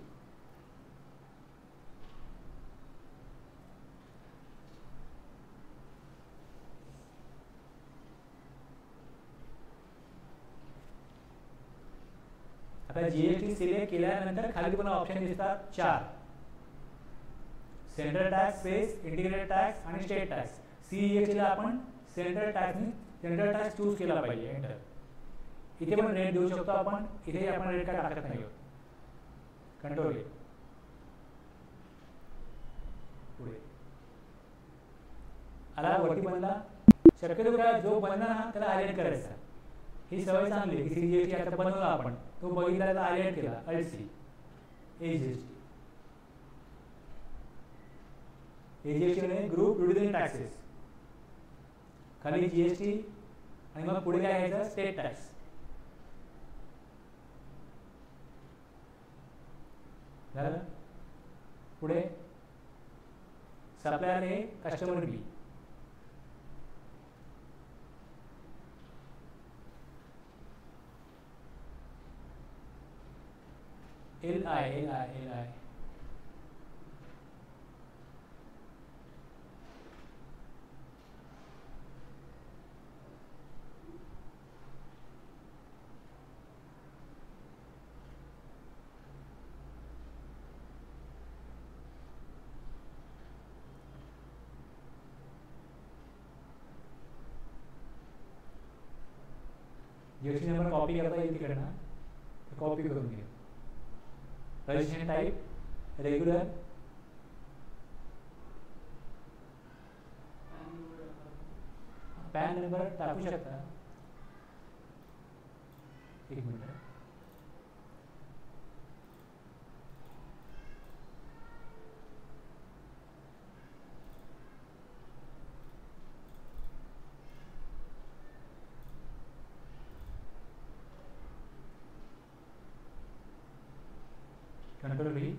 आता जीएसटी सिलेक्ट केल्यानंतर खाली पण ऑप्शन दिसतात 4. Central tax, space, integrated tax आणि स्टेट टॅक्स. सीजीएसटी ला आपण सेंट्रल टॅक्स चूज केला पाहिजे, एंटर. इथे पण रेट देऊ शकतो आपण, इथे आपण रेट काय टाकत नाही आहोत. कंट्रोल ए. पुढे आला वरती बनला. शक्यतो काय जो बनला ना त्याला हायलाइट करायचा. ही सवय चांगली आहे की सीजीएसटी आता बनवला आपण, तो बघितला त्याला हायलाइट केला, एलसी एजीएसटी. एजीएसटी ने ग्रुप डिव्हिजन टॅक्सेस, खाली जीएसटी आणि मग पुढे काय घ्यायचं? State tax. झालं. पुढे supplier A, customer B. L I. GST number copy करता येईल तिकडे ना, कॉपी करून घ्या. Registration type regular, PAN number टाकू शकता. एक मिनिट. Control V.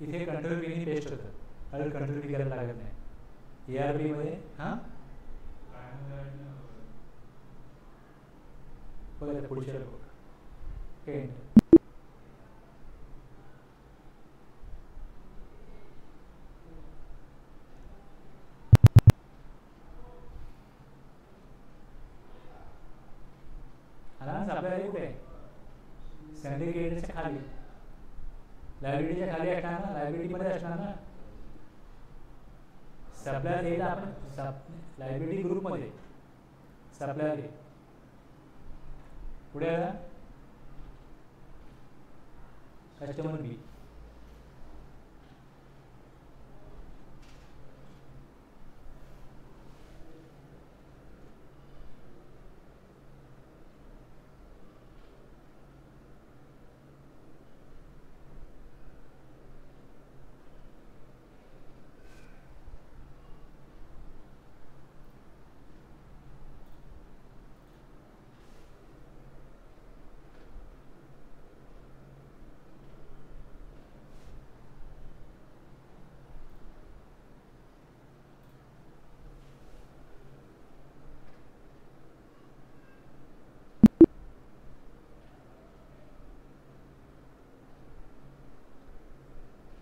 इथे कंट्रोल पीने पेस्ट होतं, आणि कंट्रोल पी करायला लागत नाही. ARB मध्ये बघा पुढच्या एंड. आपल्याला कुठे सिंडिकेटच्या खाली, लायबिलिटीच्या खाली असणार ना, लायबिलिटी मध्ये असणार ना. सप्लायर एला आपण लायबिलिटी ग्रुप मध्ये सप्लायर ए. पुढे आला कस्टमर बी.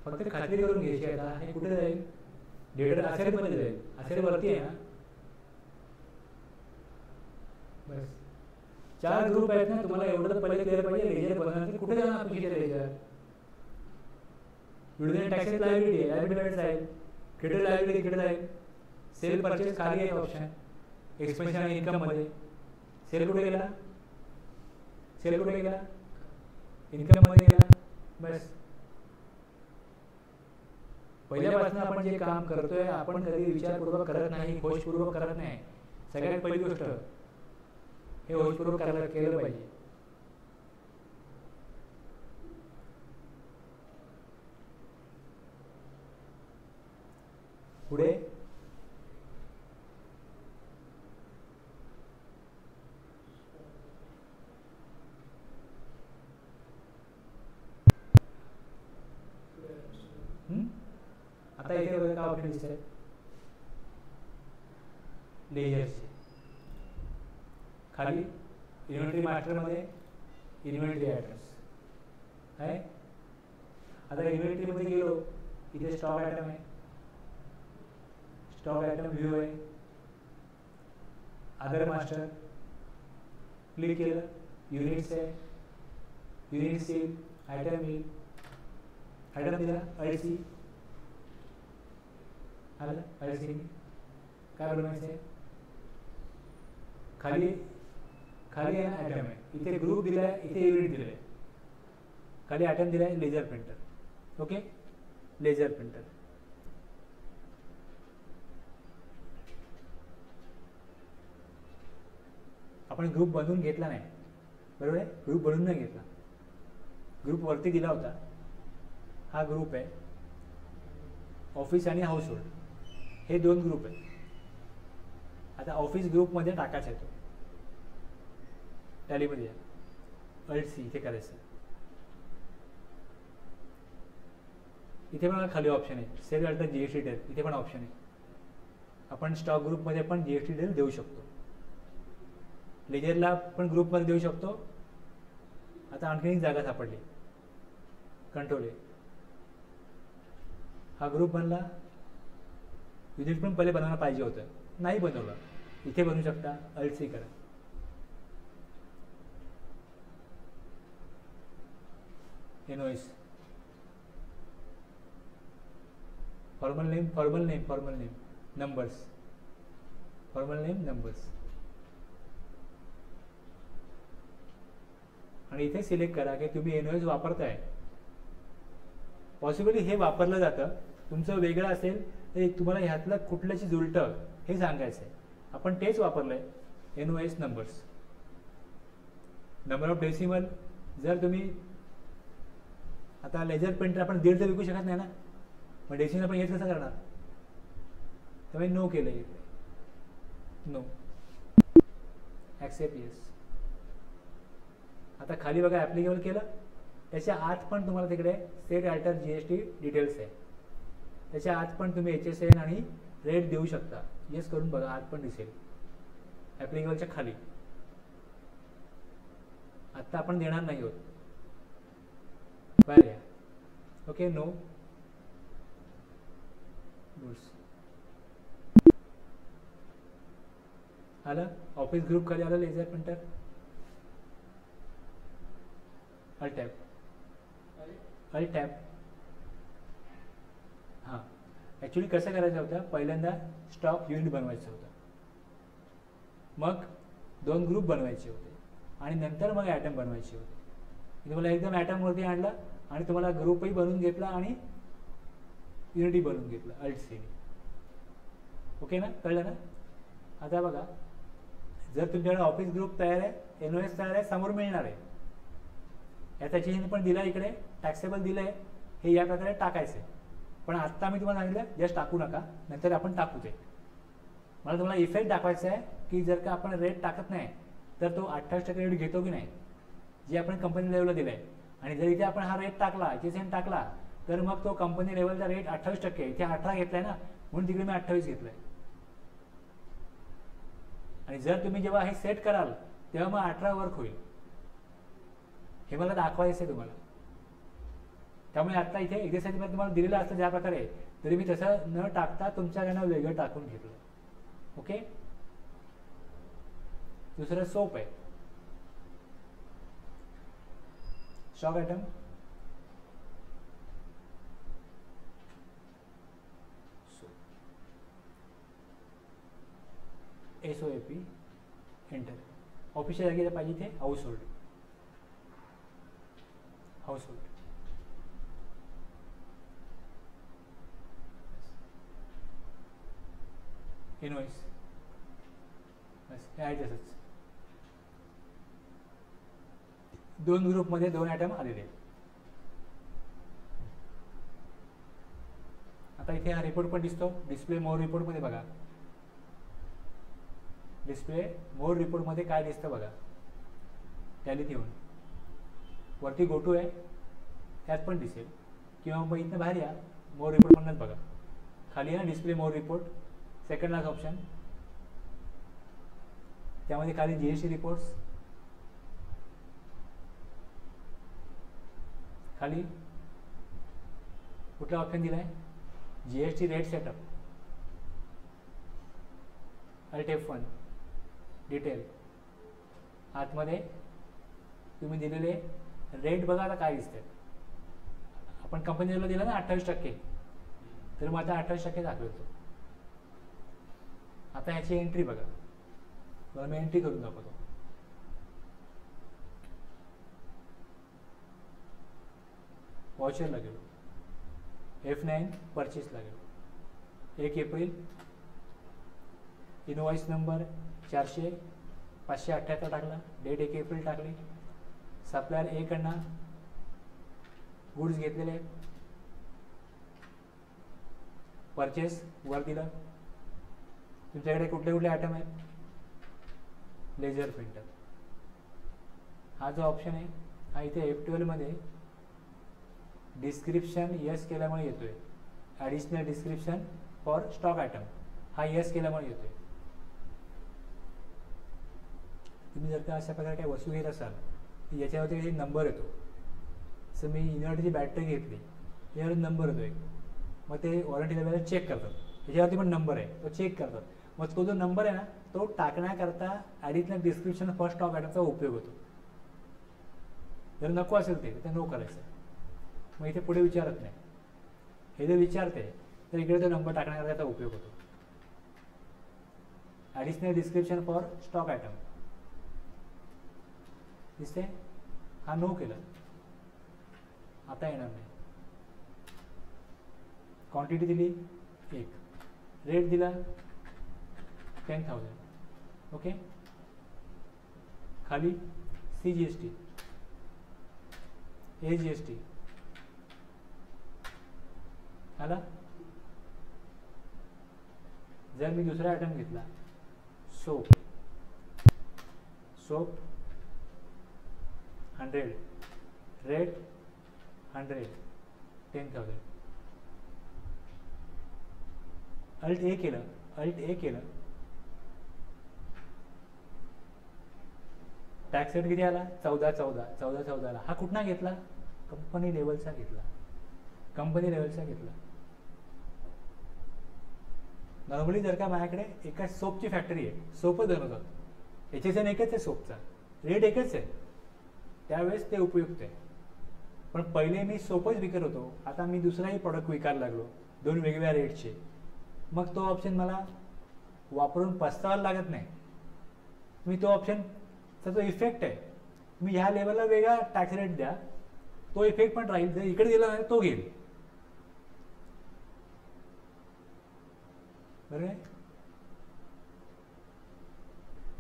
फक्त खात्री करून घ्यायची आता हे कुठे जाईल, डेटा असेट मध्ये जाईल. असेट वरती आहे ना. बस 4 ग्रुप आहेत ना, तुम्हाला एवढं पहिले क्लिअर पाहिजे. लेजर बनवण्यासाठी कुठे जाणार आपण किती लेजर, युनियन टॅक्सेस लायबिलिटी आहे, लायबिलिटी जाईल. क्रेडिट लायबिलिटी क्रेडिट जाईल. सेल परचेस खाली आहे ऑप्शन, एक्सपेन्शन आणि इन्कम मध्ये. सेल कुठे गेला, सेल कुठे गेला, इन्कम मध्ये गेला. बस पहिल्यापासून आपण जे काम करतोय आपण कधी विचारपूर्वक करत नाही, होशपूर्वक करत नाही. सगळ्यात पहिली गोष्ट हे होशपूर्वक करायला केलं पाहिजे. पुढे आता इथे बघा काय ऑप्शन दिसत आहे, लेजरचे खाली इन्व्हेंटरी मास्टर मध्ये इन्व्हेंटरी ॲड्रेस आहे. आता इन्व्हेंटरी मध्ये गेलो, इथे स्टॉक आयटम आहे, स्टॉक आयटम व्ह्यू आहे. अदर मास्टर क्लिक केलं, युनिट्स आहे, युनिट सेल आयटम येईल. आयटम दिला IC आलं, IC काय बनवायचं आहे. खाली खाली आहे ना आयटम आहे, इथे ग्रुप दिलाय, इथे युनिट दिलाय. खाली आयटम दिलाय ledger printer. Okay, ledger printer. आपण ग्रुप बनवून घेतला नाही, बरोबर आहे. ग्रुप बनवून नाही घेतला, ग्रुप वरती दिला होता. हा ग्रुप आहे, ऑफिस आणि हाऊसहोल्ड हे 2 ग्रुप आहेत. आता ऑफिस ग्रुपमध्ये टाकायचा आहे तो, टॅलीमध्ये Alt+C इथे करायचं. इथे पण खाली ऑप्शन आहे सेल अल्टर GST डिटेल, इथे पण ऑप्शन आहे. आपण स्टॉक ग्रुपमध्ये पण GST डिटेल देऊ शकतो, लेजरला पण ग्रुपमध्ये देऊ शकतो. आता आणखी एक जागा सापडली, कंट्रोल आहे. हा ग्रुप बनला, युनिट पण पहिले बनवायला पाहिजे होतं, नाही बनवलं. इथे बनवू शकता, Alt+C करा. Invoice, formal name, formal name, formal name, numbers, formal name, numbers. आणि इथे सिलेक्ट करा की तुम्ही इनवॉइस वापरताय. पॉसिबली हे वापरलं जातं, तुमचं वेगळं असेल तर तुम्हाला ह्यातलं कुठल्याची जुळतं हे सांगायचं आहे. आपण तेच वापरलंय, invoice numbers. Number of decimal, जर तुम्ही आता लेजर प्रिंटर आपण 1.5 तर विकू शकत नाही ना, मग डेसिमल आपण हेच कसं करणार. त्यामुळे नो केलं, नो, ॲक्सेप्ट येस. आता खाली बघा ॲप्लिकेबल केलं, त्याच्या आत पण तुम्हाला तिकडे सेट अल्टर GST डिटेल्स आहे, त्याच्या आत पण तुम्ही HSN आणि रेट देऊ शकता. येस करून बघा, आत पण दिसेल ॲप्लिकेबलच्या खाली. आत्ता आपण देणार नाही आहोत, बाहेर या. ओके, नो गुड्स आलं. ऑफिस ग्रुप खाली आलं, लेझर प्रिंटर अल्ट टॅब. हां, ॲक्च्युली कसं करायचं होतं, पहिल्यांदा स्टॉक युनिट बनवायचं होतं, मग 2 ग्रुप बनवायचे होते आणि नंतर मग ॲटम बनवायचे होते. मी तुम्हाला एकदम ॲटमवरती आणलं आणि तुम्हाला ग्रुपही बनवून घेतला आणि युनिटी बनवून घेतलं अल्ट सीने. ओके ना, कळलं ना. आता बघा, जर तुमच्याकडे ऑफिस ग्रुप तयार आहे, NOS तयार आहे, समोर मिळणार आहे. याचा चिन्ह पण दिला इकडे, टॅक्सेबल दिलं आहे, हे या प्रकारे टाकायचं आहे. पण आत्ता मी तुम्हाला सांगितलं जस्ट टाकू नका, नंतर आपण टाकू ते. मला तुम्हाला इफेक्ट दाखवायचा आहे की जर का आपण रेट टाकत नाही तर तो 28% रेट घेतो की नाही, जे आपण कंपनी लेवलला दिलं आहे. आणि जर इथे आपण हा रेट टाकला, HSN टाकला, तर मग तो कंपनी लेवलचा रेट 28%, इथे 18 घेतलाय ना, म्हणून तिकडे मी 28 घेतलाय. आणि जर तुम्ही जेव्हा हे सेट कराल तेव्हा मग 18 वर्क होईल, हे मला दाखवायचं आहे तुम्हाला. त्यामुळे आता इथे एक्झरसाइज मध्ये तुम्हाला दिलेलं असतं ज्या प्रकारे, तरी मी तसं न टाकता तुमच्याकडनं वेगळं टाकून घेतलं. ओके. दुसरं सोप आहे, स्टॉक आयटम. SOAP enter. ऑफिसच्या जागी पाहिजे इथे हाऊसहोल्ड. इनवॉइस, बस हे आहे तसंच. 2 ग्रुपमध्ये 2 आयटम आलेले आहेत. आता इथे हा रिपोर्ट पण दिसतो, डिस्प्ले मोर रिपोर्टमध्ये बघा. डिस्प्ले मोर रिपोर्टमध्ये काय दिसतं बघा, टॅलीत येऊन वरती गो टू आहे, त्यात पण दिसेल, किंवा मग इथनं बाहेर या, मोर रिपोर्ट म्हणूनच बघा, खाली आहे ना डिस्प्ले मोर रिपोर्ट, सेकंड लास्ट ऑप्शन, त्यामध्ये खाली GST रिपोर्ट्स, खाली कुठला ऑप्शन दिला आहे, GST rate setup, alt F1 detail. आतमध्ये तुम्ही दिलेले रेट बघा आता काय दिसतंय. आपण कंपनीला दिलं ना 28%, तर मग आता 28% दाखवतो. आता ह्याची एंट्री बघा, मला मी एंट्री करून दाखवतो. वॉचरला गेलो, F9 परचेसला गेलो, 1 एप्रिल, इनवॉइस नंबर 400 578 टाकला, डेट 1 एप्रिल टाकली, सप्लायर A कडनं गुड्स घेतलेले, परचेस वर दिलं. तुमच्याकडे कुठले कुठले आयटम आहेत, लेझर प्रिंटर, हा जो ऑप्शन आहे हा इथे F12 मध्ये डिस्क्रिप्शन यस केल्यामुळे येतोय. Additional description for stock item हा यस केल्यामुळे येतोय. तुम्ही जर का अशा प्रकारे काही वस्तू घेत असाल तर याच्यावरती काही नंबर येतो. जसं मी इन्व्हर्टरची बॅटरी घेतली, यावर नंबर येतो एक, मग ते वॉरंटी लेवलला चेक करतात, त्याच्यावरती पण नंबर आहे, तो चेक करतात. मग तो जो नंबर आहे ना, तो टाकण्याकरता ॲडिशनल डिस्क्रिप्शन फॉर स्टॉक आयटमचा उपयोग होतो. जर नको असेल ते नो करायचं, मग इथे पुढे विचारत नाही. हे जर विचारते तर इकडे तो नंबर टाकण्याकरता त्याचा उपयोग होतो. Additional description for stock item दिसते, हा नो केलं, आता येणार नाही. क्वांटिटी दिली 1, रेट दिला 10,000. ओके. खाली CGST, AGST आला. जर मी दुसरा आयटम घेतला, सोप 100, रेट 100, 10,000. अल्ट ए केलं, टॅक्स रेट किती आला? 14. हा कुठला घेतला? कंपनी लेवलचा घेतला. नॉर्मली जर का माझ्याकडे एका सोपची फॅक्टरी आहे, सोपच बनवतात, HSN एकच आहे, सोपचा रेट एकच आहे, त्यावेळेस ते उपयुक्त आहे. पण पहिले मी सोपच विकत होतो, आता मी दुसराही प्रोडक्ट विकायला लागलो 2 वेगवेगळ्या रेटचे. मग तो ऑप्शन मला वापरून पस्तावायला लागत नाही. मी तो ऑप्शनचा जो इफेक्ट आहे, तुम्ही ह्या लेवलला वेगळा टॅक्स रेट द्या, तो इफेक्ट पण राहील. जर इकडे दिला नाही तो घेईल. बरोबर आहे?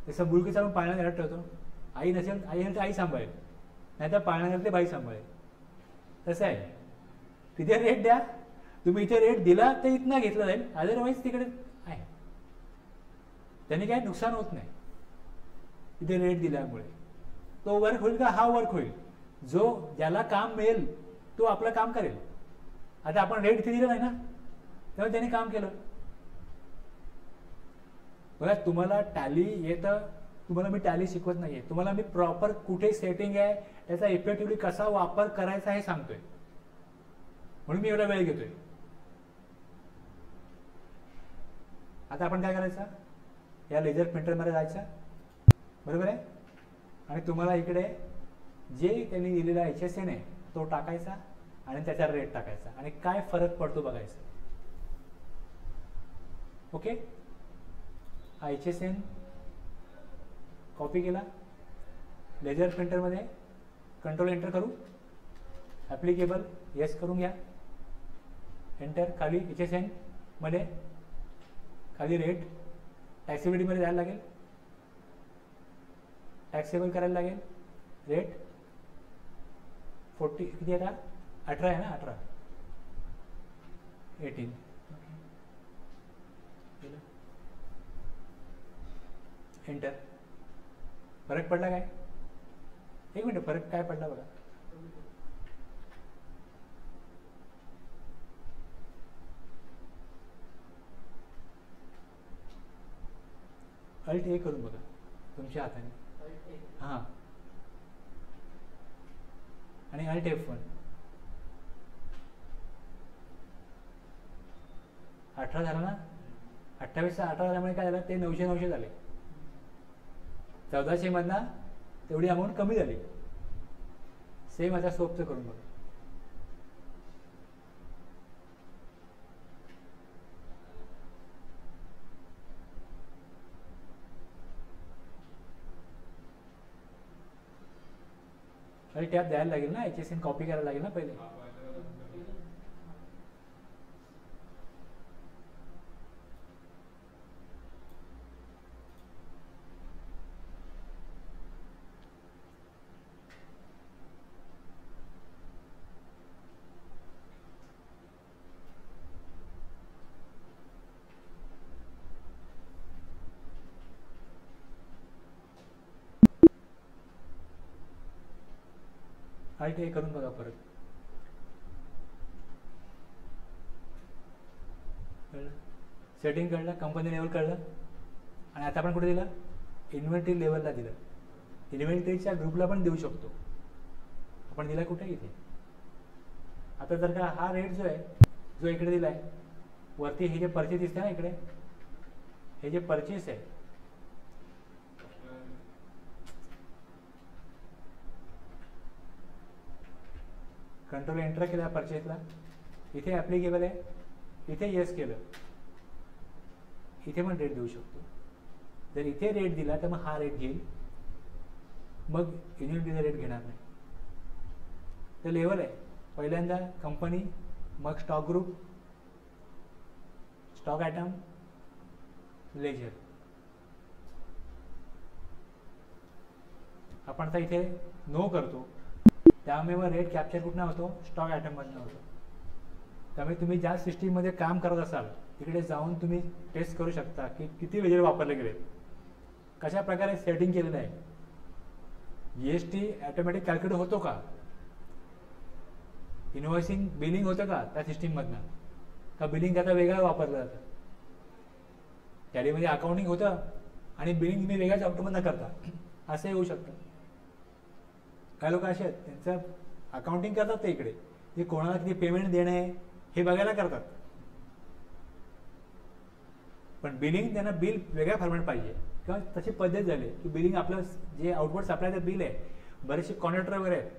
जसं मुलगी चालून पाळणा घरात ठेवतो, आई नसेल आई सांभाळेल, नाही तर पाळणा घरातले बाई सांभाळेल. तसं आहे, तिथे रेट द्या, तुम्ही इथे रेट दिला तर इथनं घेतलं जाईल, अदरवाईज तिकडे आहे. त्यांनी काय नुकसान होत नाही इथे रेट दिल्यामुळे. तो वर्क होईल का? हा वर्क होईल. जो ज्याला काम मिळेल तो आपलं काम करेल. आता आपण रेट इथे दिला नाही ना, तेव्हा त्यांनी काम केलं. बघा, तुम्हाला टॅली येतं, तुम्हाला मी टॅली शिकवत नाहीये, तुम्हाला मी प्रॉपर कुठे सेटिंग आहे, त्याचा इफेक्टिव्हली कसा वापर करायचा हे सांगतोय, म्हणून मी एवढा वेळ घेतोय. आता आपण काय करायचं? या लेजर प्रिंटरमध्ये जायचं, बरोबर आहे, आणि तुम्हाला इकडे जे त्यांनी दिलेला HSN आहे तो टाकायचा आणि त्याचा रेट टाकायचा आणि काय फरक पडतो बघायचं. ओके, हा HSN कॉपी केला, लेजर प्रिंटरमध्ये कंट्रोल एंटर करू, ॲप्लिकेबल येस करून घ्या, एंटर. खाली HSN मध्ये खाली रेट टॅक्सिबिलिटीमध्ये जायला लागेल, टॅक्सेबल करायला लागेल. रेट 40 किती आहे? 18 आहे ना, 18, 18. एंटर. फरक पडला काय? एक मिनिट, फरक काय पडला बघा. अल्ट ए करून बघा तुमच्या हाताने. हां, आणि अल्ट F1. 18 झाला ना, 28 18 झाल्यामुळे काय झालं? ते 900 झाले. 1400 मधनं तेवढी अमाऊंट कमी झाली. सेम आता सोपचं करून बघा. अरे टॅब द्यायला लागेल ना, HSN कॉपी करायला लागेल ना पहिले. अल्ट ए करून बघा परत. कळलं? सेटिंग कळलं, कंपनी लेवल कळलं, आणि आता आपण कुठे दिलं? इन्व्हेंटरी लेवलला दिलं. इन्व्हेंटरीच्या ग्रुपला पण देऊ शकतो आपण. दिला कुठे? इथे. आता जर का हा रेट जो आहे, जो इकडे दिलाय वरती, हे जे परचेस दिसते ना इकडे, हे जे परचेस आहे, कंट्रोल एंटर केला परचेसला, इथे ॲप्लिकेबल आहे, इथे येस केलं, इथे पण रेट देऊ शकतो. जर इथे रेट दिला तर मग हा रेट घेईल, मग युनिटचा रेट घेणार नाही. तर लेवल आहे, पहिल्यांदा कंपनी, मग stock group, stock item, ledger. आपण आता इथे नो करतो, त्यामुळे मग रेट कॅप्चर कुठनं होतो? स्टॉक आयटममधनं होतो. त्यामुळे तुम्ही ज्या सिस्टीममध्ये काम करत असाल तिकडे जाऊन तुम्ही टेस्ट करू शकता की किती लेजर वापरले गेले, कशा प्रकारे सेटिंग केलेलं आहे, GST ऑटोमॅटिक कॅल्क्युलेट होतो का. इनव्हॉइसिंग बिलिंग होतं का त्या सिस्टीममधनं, का बिलिंग त्याचा वेगळं वापरलं जातं? टॅलीमध्ये अकाउंटिंग होतं आणि बिलिंग तुम्ही वेगळ्या सॉफ्टवेअरमधनं करता, असं होऊ शकतं. काय लोक असे आहेत त्यांचं अकाउंटिंग करतात ते इकडे, जे कोणाला किती पेमेंट देणे हे बघायला करतात, पण बिलिंग त्यांना बिल वेगळ्या फॉर्मॅट पाहिजे किंवा तशी पद्धत झाली की बिलिंग आपलं जे आउटवर्ड सप्लायचं बिल आहे, बरेचसे कॉन्ट्रॅक्टर वगैरे आहेत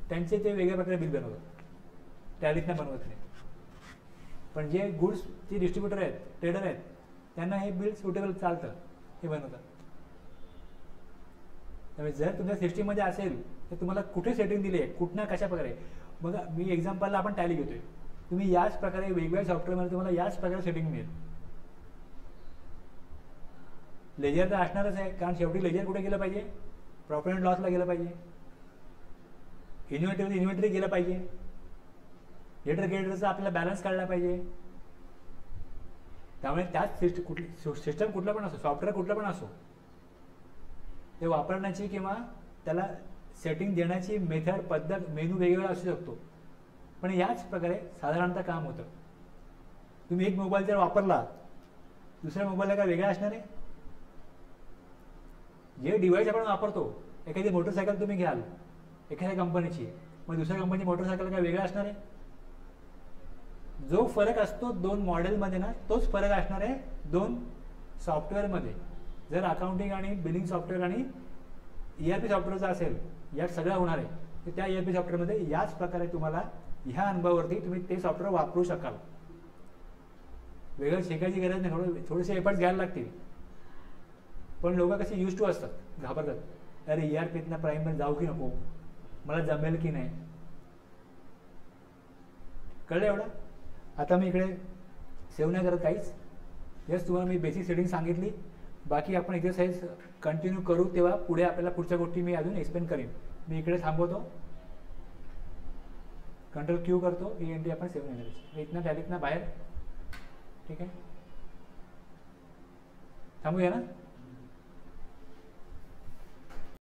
त्यांचे ते वेगळ्या प्रकारे बिल बनवतात, टॅलीतनं बनवत नाही. पण जे गुड्सचे डिस्ट्रीब्युटर आहेत, ट्रेडर आहेत, त्यांना हे बिल सुटेबल चालतं, हे बनवतात. त्यामुळे जर तुमच्या सिस्टीममध्ये असेल तर तुम्हाला कुठे सेटिंग दिली आहे, कुठनं कशा प्रकारे, बघा मी एक्झाम्पलला आपण टॅली घेतोय, तुम्ही याच प्रकारे वेगवेगळ्या सॉफ्टवेअरमध्ये तुम्हाला याच प्रकारे सेटिंग मिळेल. लेजर तर असणारच आहे, कारण शेवटी लेजर कुठे गेलं पाहिजे, प्रॉफिट अँड लॉसला गेलं पाहिजे, इन्व्हेंटरीमध्ये इन्व्हेंटरी गेलं पाहिजे, डेटर क्रेडिटरचा आपल्याला बॅलन्स काढला पाहिजे. त्यामुळे त्याच सिस्टम कुठला पण असो, सॉफ्टवेअर कुठलं पण असो, ते वापरण्याची किंवा त्याला सेटिंग देण्याची मेथड, पद्धत, मेनू वेगवेगळा असू शकतो, पण याच प्रकारे साधारणतः काम होतं. तुम्ही एक मोबाईल जर वापरला, दुसऱ्या मोबाईलला काय वेगळा असणार आहे? जे डिव्हाइस आपण वापरतो, एखादी मोटरसायकल तुम्ही घ्याल एखाद्या कंपनीची, मग दुसऱ्या कंपनीची मोटरसायकल काय वेगळा असणार आहे? जो फरक असतो दोन मॉडेलमध्ये ना, तोच फरक असणार आहे दोन सॉफ्टवेअरमध्ये. जर अकाउंटिंग आणि बिलिंग सॉफ्टवेअर आणि ERP सॉफ्टवेअरचा असेल, यात सगळं होणार आहे, तर त्या ERP सॉफ्टवेअरमध्ये याच प्रकारे तुम्हाला ह्या अनुभवावरती तुम्ही ते सॉफ्टवेअर वापरू शकाल. वेगळं शिकायची गरज नाही, थोडेसे एफर्ट्स घ्यायला लागतील, पण लोक कसे यूज टू असतात, घाबरतात, अरे ERPतनं प्राईममध्ये जाऊ की नको, मला जमेल की नाही. कळलं एवढं? आता मी इकडे सेव्ह नाही करत काहीच, यस तुम्हाला मी बेसिक सेटिंग सांगितली, बाकी आपण एक्सरसाइज कंटिन्यू करू तेव्हा पुढे आपल्याला पुढच्या गोष्टी मी अजून एक्सप्लेन करीन. मी इकडे थांबवतो, Ctrl+Q करतो, ENT आपण सेव्ह नाही करायची, इथनं टॅलीतनं बाहेर. ठीक आहे, थांबूया ना.